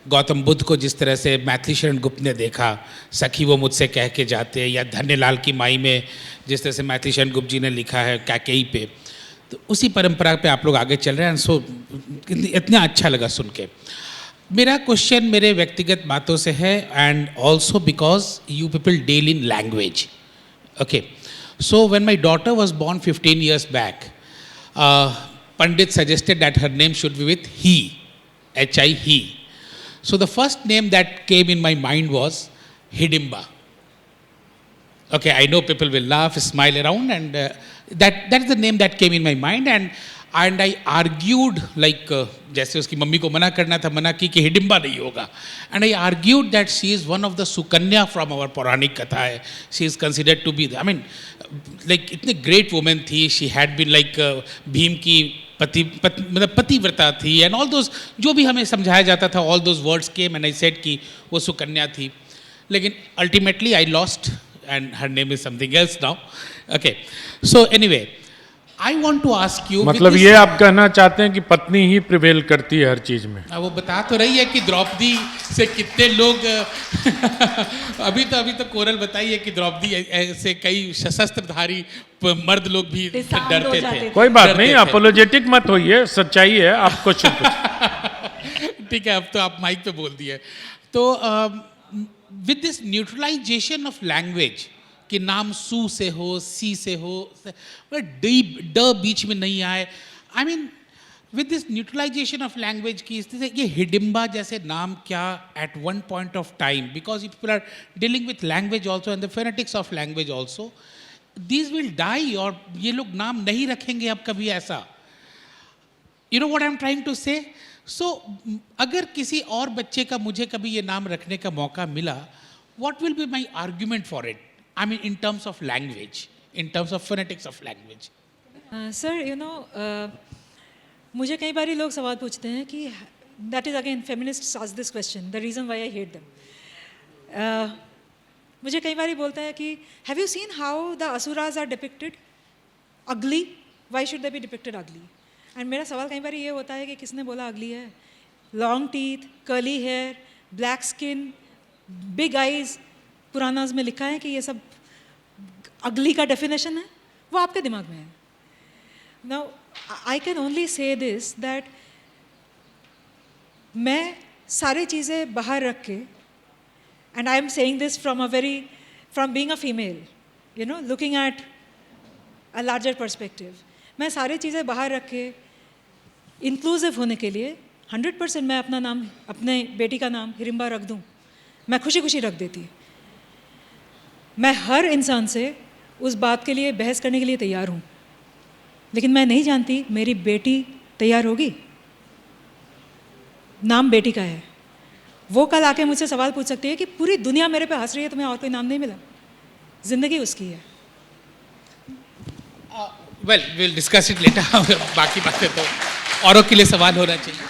Gautam Buddha को जिस तरह से मैथिली शरण गुप्त ने देखा सखी वो मुझसे कह के जाते, या धन्यलाल की माई में जिस तरह से मैथिली शरण गुप्त जी ने लिखा है कैकेयी पे, तो उसी परंपरा पे आप लोग आगे चल रहे हैं. सो इतना अच्छा लगा सुन के. मेरा क्वेश्चन मेरे व्यक्तिगत बातों से है and also because you people deal in language. Okay, so when my daughter was born 15 years back, pandit suggested that her name should be with he, HI he. So the first name that came in my mind was Hidimba. Okay, I know people will laugh, smile around, and that is the name that came in my mind. And and I argued like जैसे उसकी mummy को मना करना था, मना की कि हिडिंबा नहीं होगा. And I argued that she is one of the Sukanya from our पौराणिक कथा है. She is considered to be, I mean like इतनी ग्रेट वुमेन थी. She had been like Bhim की मतलब पतिव्रता थी एंड ऑल दोज जो भी हमें समझाया जाता था, all those words came and I said कि वो सुकन्या थी. लेकिन ultimately I lost and her name is something else now. Okay, so anyway I want to ask you, मतलब ये आप कहना चाहते हैं कि पत्नी ही प्रिवेल करती है हर चीज में? वो बता तो रही है कि द्रौपदी से कितने लोग अभी तो कोरल बताई है कि द्रौपदी से कई सशस्त्रधारी मर्द लोग भी Disarmed डरते हो जाते थे. थे. कोई बात डरते नहीं, थे. अपोलोजेटिक मत होइए, सच्चाई है. आप क्वेश्चन ठीक है, अब तो आप माइक पे बोल दिए. तो with this neutralization of language कि नाम सू से हो, सी से हो, ड बीच में नहीं आए. I mean with this neutralization of language की स्थिति, ये हिडिंबा जैसे नाम क्या at one point of time, because if people are dealing with language also and the phonetics of language also, these will die. और ये लोग नाम नहीं रखेंगे अब कभी ऐसा. You know what I am trying to say. So अगर किसी और बच्चे का मुझे कभी ये नाम रखने का मौका मिला, what will be my argument for it? I mean, in terms of language, in terms of phonetics of language. Sir you know मुझे कई बार लोग सवाल पूछते हैं कि that is again feminist ask this question, the reason why I hate them. मुझे कई बार बोलता है कि have you seen how the asuras are depicted ugly, why should they be depicted ugly? And मेरा सवाल कई बार ये होता है कि किसने बोला अगली है? Long teeth, curly hair, black skin, big eyes, Puranas में लिखा है कि ये सब अगली का डेफिनेशन है, वो आपके दिमाग में है. Now I can only say this that मैं सारी चीज़ें बाहर रख के, and I am saying this from being a female, you know, looking at a larger perspective, मैं सारी चीज़ें बाहर रख के इंक्लूसिव होने के लिए 100% मैं अपना नाम, अपने बेटी का नाम हिडिंबा रख दूँ, मैं खुशी खुशी रख देती. मैं हर इंसान से उस बात के लिए बहस करने के लिए तैयार हूँ, लेकिन मैं नहीं जानती मेरी बेटी तैयार होगी. नाम बेटी का है, वो कल आके मुझसे सवाल पूछ सकती है कि पूरी दुनिया मेरे पे हंस रही है, तुम्हें और कोई नाम नहीं मिला. ज़िंदगी उसकी है. Well will discuss it later. बाकी बातें तो औरों के लिए सवाल होना चाहिए.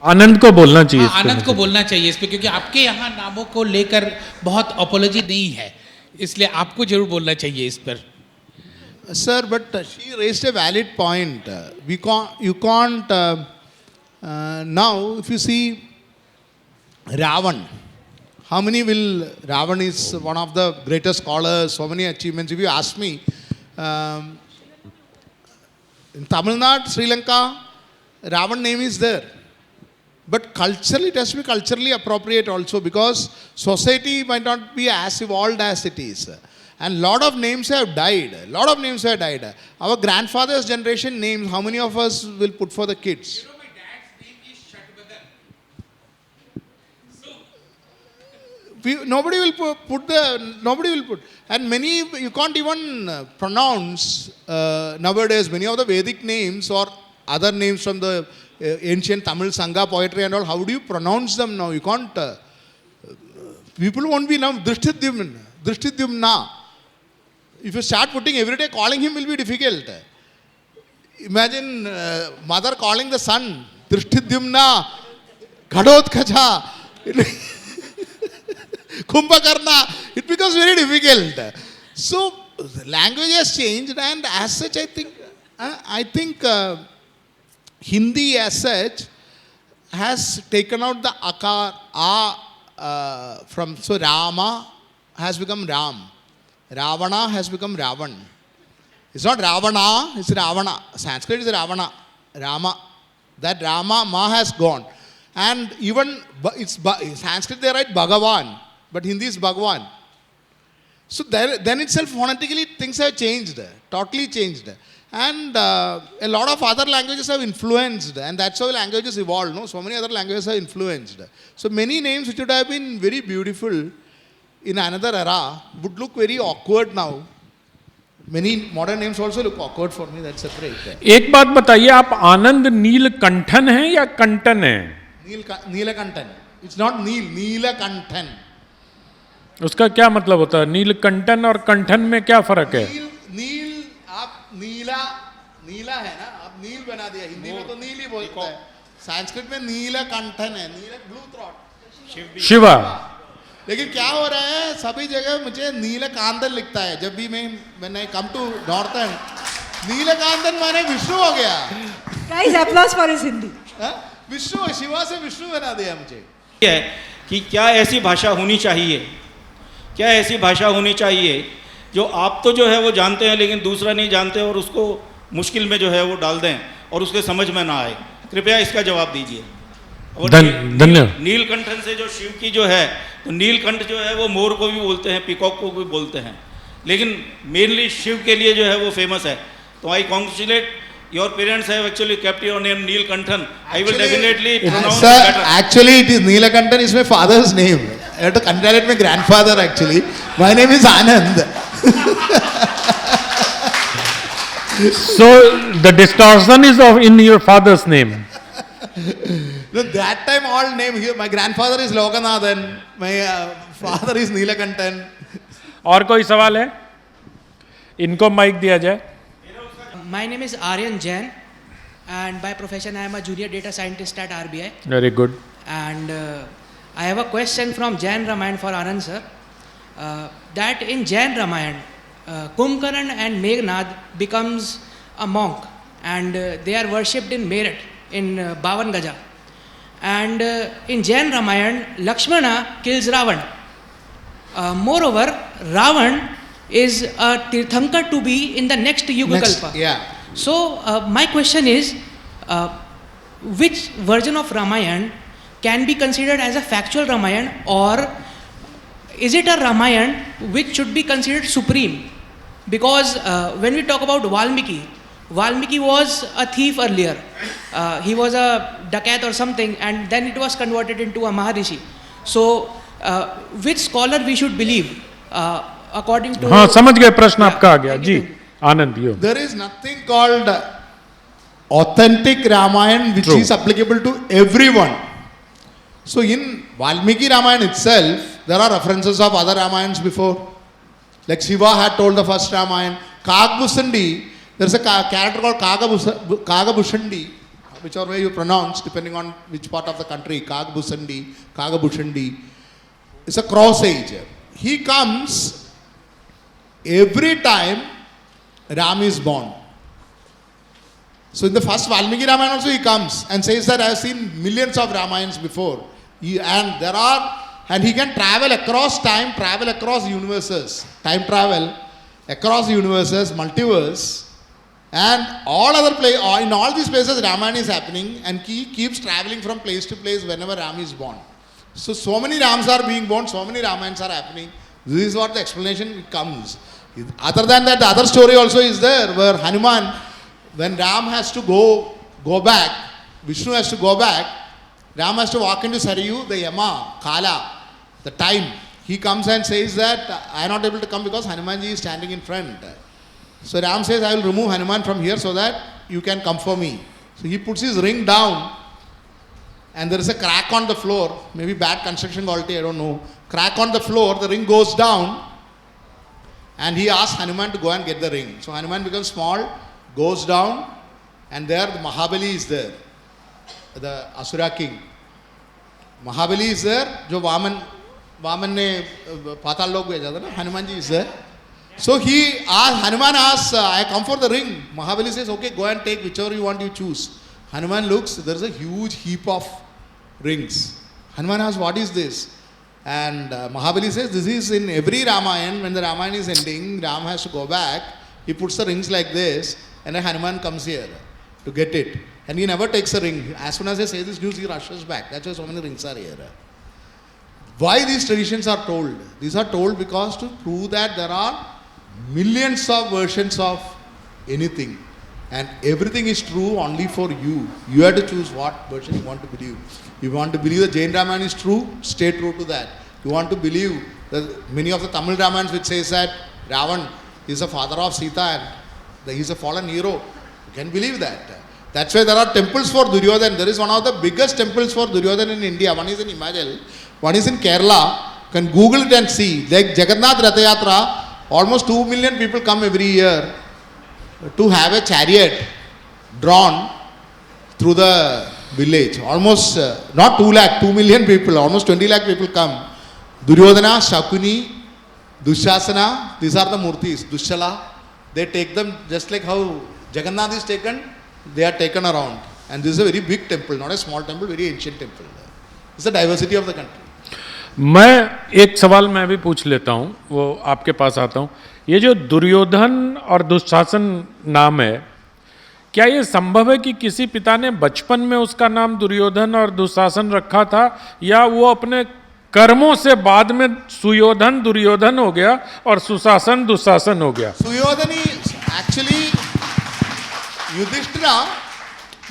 आनंद को बोलना चाहिए इस पे आनंद को मुझे। बोलना चाहिए इस पे, क्योंकि आपके यहाँ नामों को लेकर बहुत अपोलॉजी नहीं है, इसलिए आपको जरूर बोलना चाहिए इस पर. Sir, but she raised a valid point. You can't, now if you see Ravan, how many will, Ravan is one of the greatest scholars, so many achievements. If you ask me, in Tamil Nadu, Sri Lanka, Ravan name is there. But culturally, it has to be culturally appropriate also, because society might not be as evolved as it is. And lot of names have died. Lot of names have died. Our grandfather's generation names, how many of us will put for the kids? You know, my dad's name is Shatbadan. Nobody will nobody will put. And many, you can't even pronounce nowadays, many of the Vedic names or other names from the ancient Tamil Sangha poetry and all, how do you pronounce them now? You can't. People won't be now Drishtidyumna. If you start putting every day, calling him will be difficult. Imagine mother calling the son Drishtidyumna, Ghadotkacha, Kumbhakarna. It becomes very difficult. So language has changed, and as such, I think Hindi as such has taken out the akar, from, so Rama has become Ram. Ravana has become Ravan. It's not Ravana, it's Ravana. Sanskrit is Ravana. Rama. That Rama, Ma has gone. And even Sanskrit they write Bhagavan, but Hindi is Bhagwan. So then itself phonetically things have changed, totally changed. And a lot of other languages have influenced, and that's how languages evolved. No? So many other languages have influenced. So many names which would have been very beautiful in another era would look very awkward now. Many modern names also look awkward for me. That's separate. एक बात बताइए, आप आनंद नीलकंठन हैं या कंठन हैं? Neelakantan. It's not Neel. Neelakantan. उसका क्या मतलब होता है? नीलकंठन और कंठन में क्या फर्क है? नील आप नीला है ना, आप नील बना दिया. हिंदी में तो नील ही बोलता है. संस्कृत में नीलकंठन है. Blue throat. शिवा. लेकिन क्या हो रहा है, सभी जगह मुझे नीलकांतन लिखता है. जब भी मैं when I come to northern, Neelakantan माने विष्णु हो गया. Guys, applause for his Hindi. Vishnu, Shiva से विष्णु बना दिया मुझे. है कि क्या ऐसी भाषा होनी चाहिए, क्या ऐसी भाषा होनी चाहिए जो आप तो जो है वो जानते हैं लेकिन दूसरा नहीं जानते और उसको मुश्किल में जो है वो डाल दें और उसके समझ में ना आए. कृपया इसका जवाब दीजिए. और धन्यवाद. नीलकंठन से जो शिव की जो है, तो नीलकंठ जो है वो मोर को भी बोलते हैं, पीकॉक को भी बोलते हैं, लेकिन मेनली शिव के लिए जो है वो फेमस है. तो I congratulate your parents have actually kept your name Neelkantan. I will definitely pronounce Sir, it better. actually it is Neelakantan is my father's name. I have to congratulate my grandfather actually. My name is Anand. So the distortion is of in your father's name. No, that time all name here. My grandfather is Loganathan. My father is Neelakantan. और कोई सवाल है? इनको mic दिया जाए. My name is Aryan Jain, and by profession I am a junior data scientist at RBI. Very good. And I have a question from Jain Ramayan for Anand sir. That in Jain Ramayan, Kumbhakarna and Meghnad becomes a monk, and they are worshipped in Meerut in Bavan Gaja. And in Jain Ramayan, Lakshmana kills Ravan. Moreover, Ravan is a Tirthankar to be in the next Yugakalpa. Yeah. So my question is, which version of Ramayana can be considered as a factual Ramayana, or is it a Ramayana which should be considered supreme? Because when we talk about Valmiki was a thief earlier. He was a dacoit or something, and then it was converted into a Maharishi. So which scholar we should believe? According to हाँ, समझ गए. प्रश्न आपका आ गया जी. आनंद यो. There is nothing called authentic Ramayana which True. is applicable to everyone. So in Valmiki Ramayana itself, there are references of other Ramayans before. Like Shiva had told the first Ramayana. Kagbusandi, there is a character called Kagabusandi, whichever way you pronounce, depending on which part of the country. Kagabushandi. It's a cross age. He comes every time Ram is born. So in the first Valmiki Ramayana also he comes and says that I have seen millions of Ramayans before. And he can travel across time, travel across universes. Time travel across universes, multiverse. And in all these places Ramayana is happening, and he keeps traveling from place to place whenever Ram is born. So many Rams are being born, so many Ramayans are happening. This is what the explanation comes. Other than that, the other story also is there, where Hanuman, when Ram has to go back, Vishnu has to go back, Ram has to walk into Sarayu, the Yama, Kala, the time. He comes and says that I am not able to come because Hanumanji is standing in front. So Ram says, I will remove Hanuman from here so that you can come for me. So he puts his ring down, and there is a crack on the floor, maybe bad construction quality, I don't know. Crack on the floor, the ring goes down, and he asks Hanuman to go and get the ring. So Hanuman becomes small, goes down, and there the Mahabali is there, the Asura king. Mahabali is there, jo Vaman ne Patal Lok bheja tha na, Hanumanji is there. So Hanuman asks, I come for the ring. Mahabali says, okay, go and take whichever you want, you choose. Hanuman looks, there is a huge heap of rings. Hanuman asks, what is this? And Mahabali says, this is in every Ramayana, when the Ramayana is ending, Ram has to go back, he puts the rings like this, and then Hanuman comes here to get it. And he never takes a ring. As soon as they say this news, he rushes back. That's why so many rings are here. Why these traditions are told? These are told because to prove that there are millions of versions of anything. And everything is true only for you. You have to choose what version you want to believe. You want to believe that Jain Ramayana is true, stay true to that. You want to believe that many of the Tamil Ramayans which says that Ravan He's the father of Sita and he's a fallen hero. You can believe that. That's why there are temples for Duryodhana. There is one of the biggest temples for Duryodhana in India. One is in Himachal, one is in Kerala. You can Google it and see. Like Jagannath Ratha Yatra, almost 2 million people come every year to have a chariot drawn through the village. Almost, not 2 lakh, 2 million people, almost 20 lakh people come. Duryodhana, Shakuni, Dushasana, these are the murtis. Dushala, they take them just like how Jagannath is taken, they are taken around. And this is a very big temple, not a small temple, very ancient temple. It's the diversity of the country. मैं एक सवाल मैं भी पूछ लेता हूँ, वो आपके पास आता हूँ. ये जो दुर्योधन और दुशासन नाम है, क्या ये संभव है कि किसी पिता ने बचपन में उसका नाम दुर्योधन और दुशासन रखा था, या वो अपने कर्मों से बाद में सुयोधन दुर्योधन हो गया और सुशासन दुशासन हो गया? Suyodhani, actually, Yudhishthira,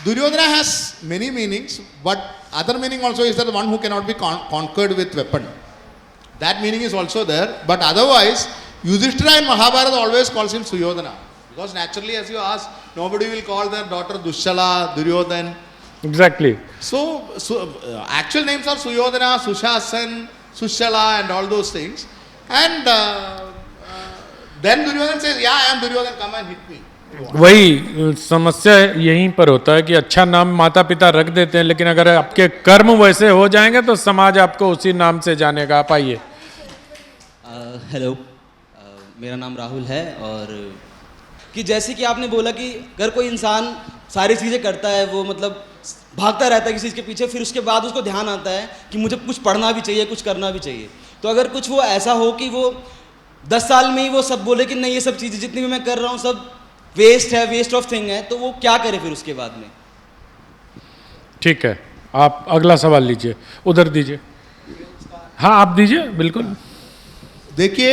Duryodhana has many meanings, but other meaning also is that the one who cannot be conquered with weapon. That meaning is also there, but otherwise, Yudhishthira in Mahabharata always calls him Suyodhana. Because naturally, as you asked, nobody will call their daughter Dushala, Duryodhan. Exactly. So actual names are Suyodhana, Sushasan, Sushala and all those things. And then Duryodhan says, yeah, I am Duryodhan, come and hit me. वही समस्या यहीं पर होता है कि अच्छा नाम माता पिता रख देते हैं, लेकिन अगर आपके कर्म वैसे हो जाएंगे तो समाज आपको उसी नाम से जानेगा. आप आइए. हेलो, मेरा नाम राहुल है. और कि जैसे कि आपने बोला कि अगर कोई इंसान सारी चीज़ें करता है, वो मतलब भागता रहता है किसी चीज़ के पीछे, फिर उसके बाद उसको ध्यान आता है कि मुझे कुछ पढ़ना भी चाहिए, कुछ करना भी चाहिए. तो अगर कुछ वो ऐसा हो कि वो 10 साल में ही वो सब बोले कि नहीं, ये सब चीज़ें जितनी भी मैं कर रहा हूँ सब वेस्ट है, वेस्ट ऑफ थिंग है, तो वो क्या करे फिर उसके बाद में? ठीक है, आप अगला सवाल लीजिए, उधर दीजिए. हाँ, आप दीजिए, बिल्कुल. देखिए,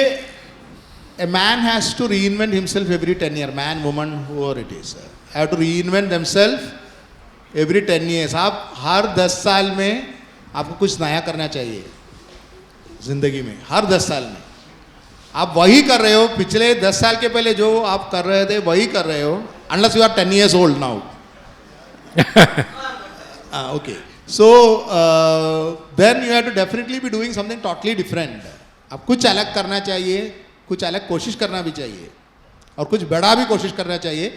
a man has to reinvent himself every 10 years. Man, woman, whoever it is, have to reinvent themselves every 10 years. आप हर 10 साल में आपको कुछ नया करना चाहिए जिंदगी में. हर 10 साल में आप वही कर रहे हो, पिछले 10 साल के पहले जो आप कर रहे थे वही कर रहे हो. Unless you are 10 years old now. Okay. So then you have to definitely be doing something totally different. आप कुछ अलग करना चाहिए, कुछ अलग कोशिश करना भी चाहिए, और कुछ बड़ा भी कोशिश करना चाहिए.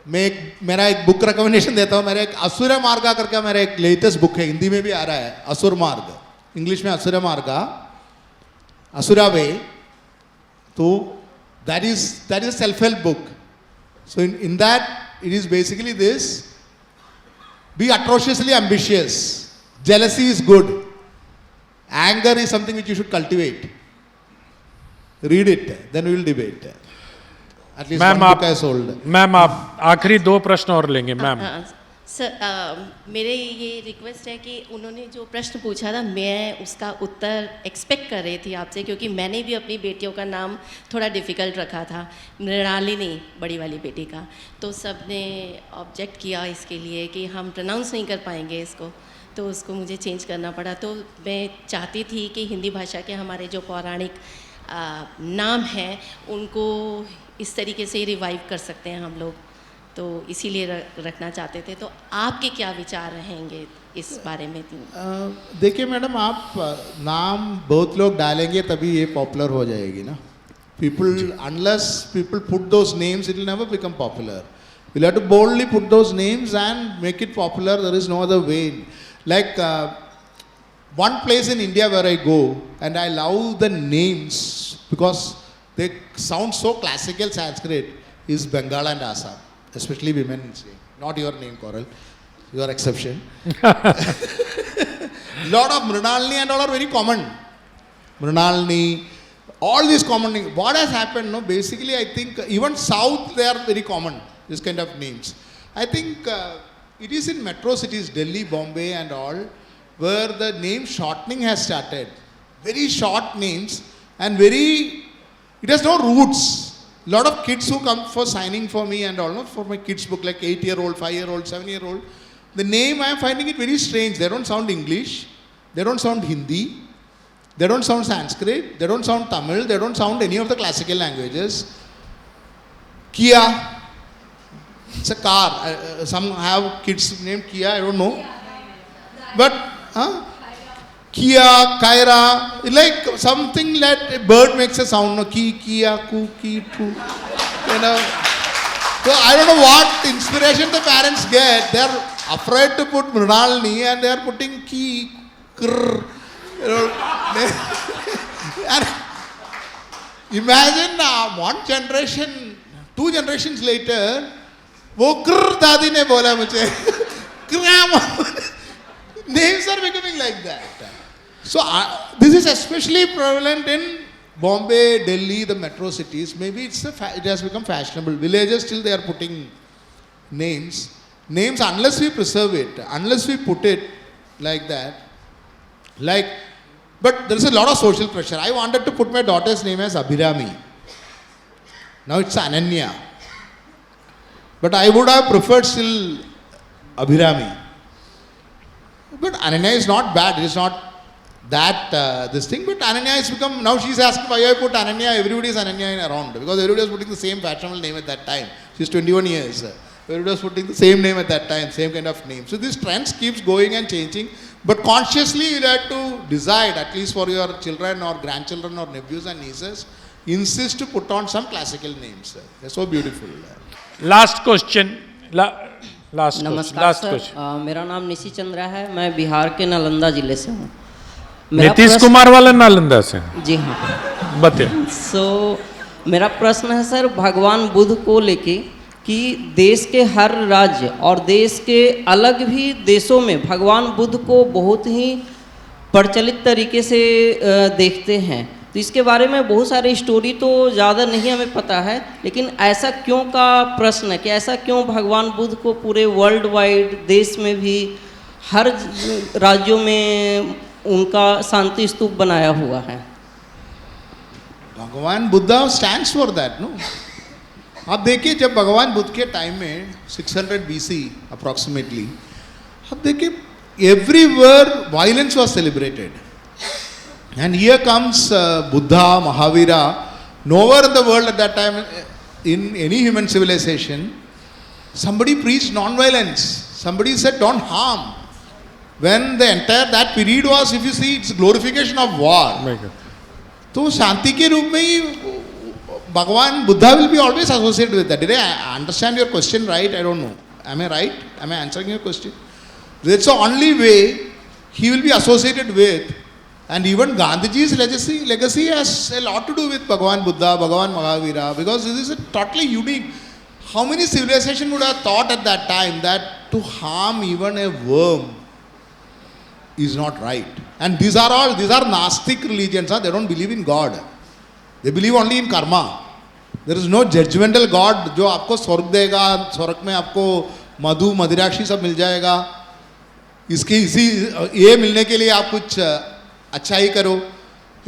मेरा एक बुक रिकमेंडेशन देता हूँ. मेरा एक असुर मार्गा करके मेरा एक लेटेस्ट बुक है, हिंदी में भी आ रहा है, असुर मार्ग, इंग्लिश में असुर मार्गा, असुरा वे. तो that is a self-help book. So in that it is basically this: be atrociously ambitious. Jealousy is good. Anger is something which you should cultivate. Read it, then we will debate. At least one book I sold. Ma'am, आप आखिरी 2 प्रश्न और लेंगे. Ma'am, sir, मेरे ये request है कि उन्होंने जो प्रश्न पूछा था, मैं उसका उत्तर एक्सपेक्ट कर रही थी आपसे, क्योंकि मैंने भी अपनी बेटियों का नाम थोड़ा डिफ़िकल्ट रखा था, मृणालिनी बड़ी वाली बेटी का. तो सब ने ऑब्जेक्ट किया इसके लिए कि हम प्रोनाउंस नहीं कर पाएंगे इसको, तो उसको मुझे चेंज करना पड़ा. तो मैं चाहती थी कि हिंदी भाषा के हमारे जो पौराणिक नाम हैं उनको इस तरीके से रिवाइव कर सकते हैं हम लोग, तो इसीलिए रखना चाहते थे. तो आपके क्या विचार रहेंगे इस बारे में? देखिए मैडम, आप नाम बहुत लोग डालेंगे तभी ये पॉपुलर हो जाएगी ना. Unless people put those names, it will never become popular. We'll have to boldly put those names and make it popular. There is no other way. Like one place in India where I go, and I love the names because they sound so classical Sanskrit, is Bengal and Assam. Especially women say. Not your name, Coral. Your exception. Lot of Mrinalini and all are very common. Mrinalini, all these common names. What has happened? No, basically, I think even South they are very common. This kind of names. I think it is in metro cities, Delhi, Bombay, and all, where the name shortening has started. Very short names and it has no roots. Lot of kids who come for signing for me and all, not for my kids' book, like 8-year-old, 5-year-old, 7-year-old. The name I am finding it very strange. They don't sound English. They don't sound Hindi. They don't sound Sanskrit, they don't sound Tamil, they don't sound any of the classical languages. Kia, it's a car. Some have kids named Kia, I don't know. But, Kia, Kaira, like something that a bird makes a sound, no? Ki, Kia, Ku, Ki, Tu. You know. So I don't know what inspiration the parents get. They are afraid to put Mrinalini and they are putting Ki, Krr. You know. And imagine one generation, 2 generations later, वो krr दादी ने बोला मुझे, names are becoming like that. So this is especially prevalent in Bombay, Delhi, the metro cities. Maybe it has become fashionable. Villages still they are putting names. Names, unless we preserve it, unless we put it like that, like, but there is a lot of social pressure. I wanted to put my daughter's name as Abhirami. Now it's Ananya. But I would have preferred still Abhirami. But Ananya is not bad. It is not that this thing. But Ananya has become, now she's asking why I put Ananya. Everybody is Ananya around. Because everybody was putting the same fashionable name at that time. She's 21 years. Everybody was putting the same name at that time, same kind of name. So this trend keeps going and changing. But consciously you have to decide, at least for your children or grandchildren or nephews and nieces, insist to put on some classical names. They're so beautiful. Last question, last नमस्कार sir, question. मेरा नाम निशी चंद्रा है, मैं बिहार के नालंदा जिले से हूँ। नीतीश कुमार वाला नालंदा से? जी हाँ। बताइए। मेरा प्रश्न है सर, भगवान बुद्ध को लेके कि देश के हर राज्य और देश के अलग भी देशों में भगवान बुद्ध को बहुत ही प्रचलित तरीके से देखते हैं, तो इसके बारे में बहुत सारी स्टोरी तो ज़्यादा नहीं हमें पता है, लेकिन ऐसा क्यों का प्रश्न है कि ऐसा क्यों भगवान बुद्ध को पूरे वर्ल्ड वाइड देश में भी हर राज्यों में उनका शांति स्तूप बनाया हुआ है? भगवान Buddha stands for that, no? आप देखिए जब भगवान बुद्ध के टाइम में 600 BC अप्रॉक्सीमेटली, आप देखिए everywhere violence was celebrated. And here comes Buddha, Mahavira. Nowhere in the world at that time, in any human civilization, somebody preached non-violence. Somebody said don't harm. When the entire that period was, if you see, it's glorification of war. तो शांति के रूप में ही भगवान Buddha will be always associated with that. Did I understand your question right? I don't know. Am I right? Am I answering your question? That's the only way he will be associated with. And even Gandhiji's legacy has a lot to do with Bhagavan Buddha, Bhagavan Mahavira, because this is a totally unique. How many civilizations would have thought at that time that to harm even a worm is not right? And these are Gnostic religions. They don't believe in God. They believe only in karma. There is no judgmental God जो आपको स्वर्ग देगा, स्वर्ग में आपको मधु मदिराक्षी सब मिल जाएगा, इसके इसी ये मिलने के लिए आप कुछ अच्छा ही करो,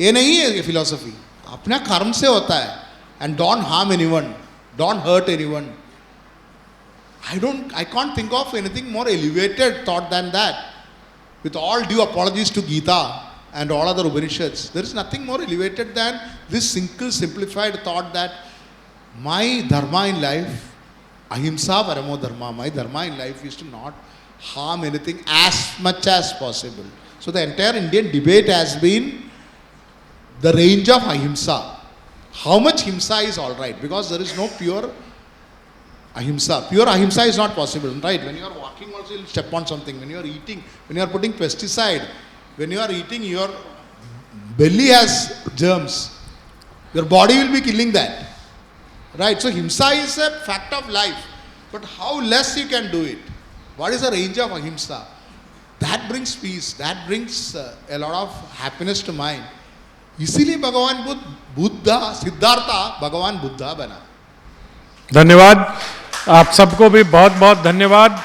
ये नहीं है ये फिलॉसफी. अपना कर्म से होता है. And don't harm anyone, don't hurt anyone. I can't think of anything more elevated thought than that. With all due apologies to Gita and all other Upanishads, there is nothing more elevated than this simple, simplified thought that my dharma in life, ahimsa paramo dharma, my dharma in life is to not harm anything as much as possible. So the entire Indian debate has been the range of ahimsa. How much himsa is all right? Because there is no pure ahimsa. Pure ahimsa is not possible, right? When you are walking also you will step on something. When you are eating, when you are putting pesticide, when you are eating, your belly has germs. Your body will be killing that. Right? So himsa is a fact of life. But how less you can do it? What is the range of ahimsa? That brings peace. That brings a lot of happiness to mind. इसीलिए भगवान बुद्धा सिद्धार्था भगवान बुद्धा बना. धन्यवाद. आप सबको भी बहुत बहुत धन्यवाद.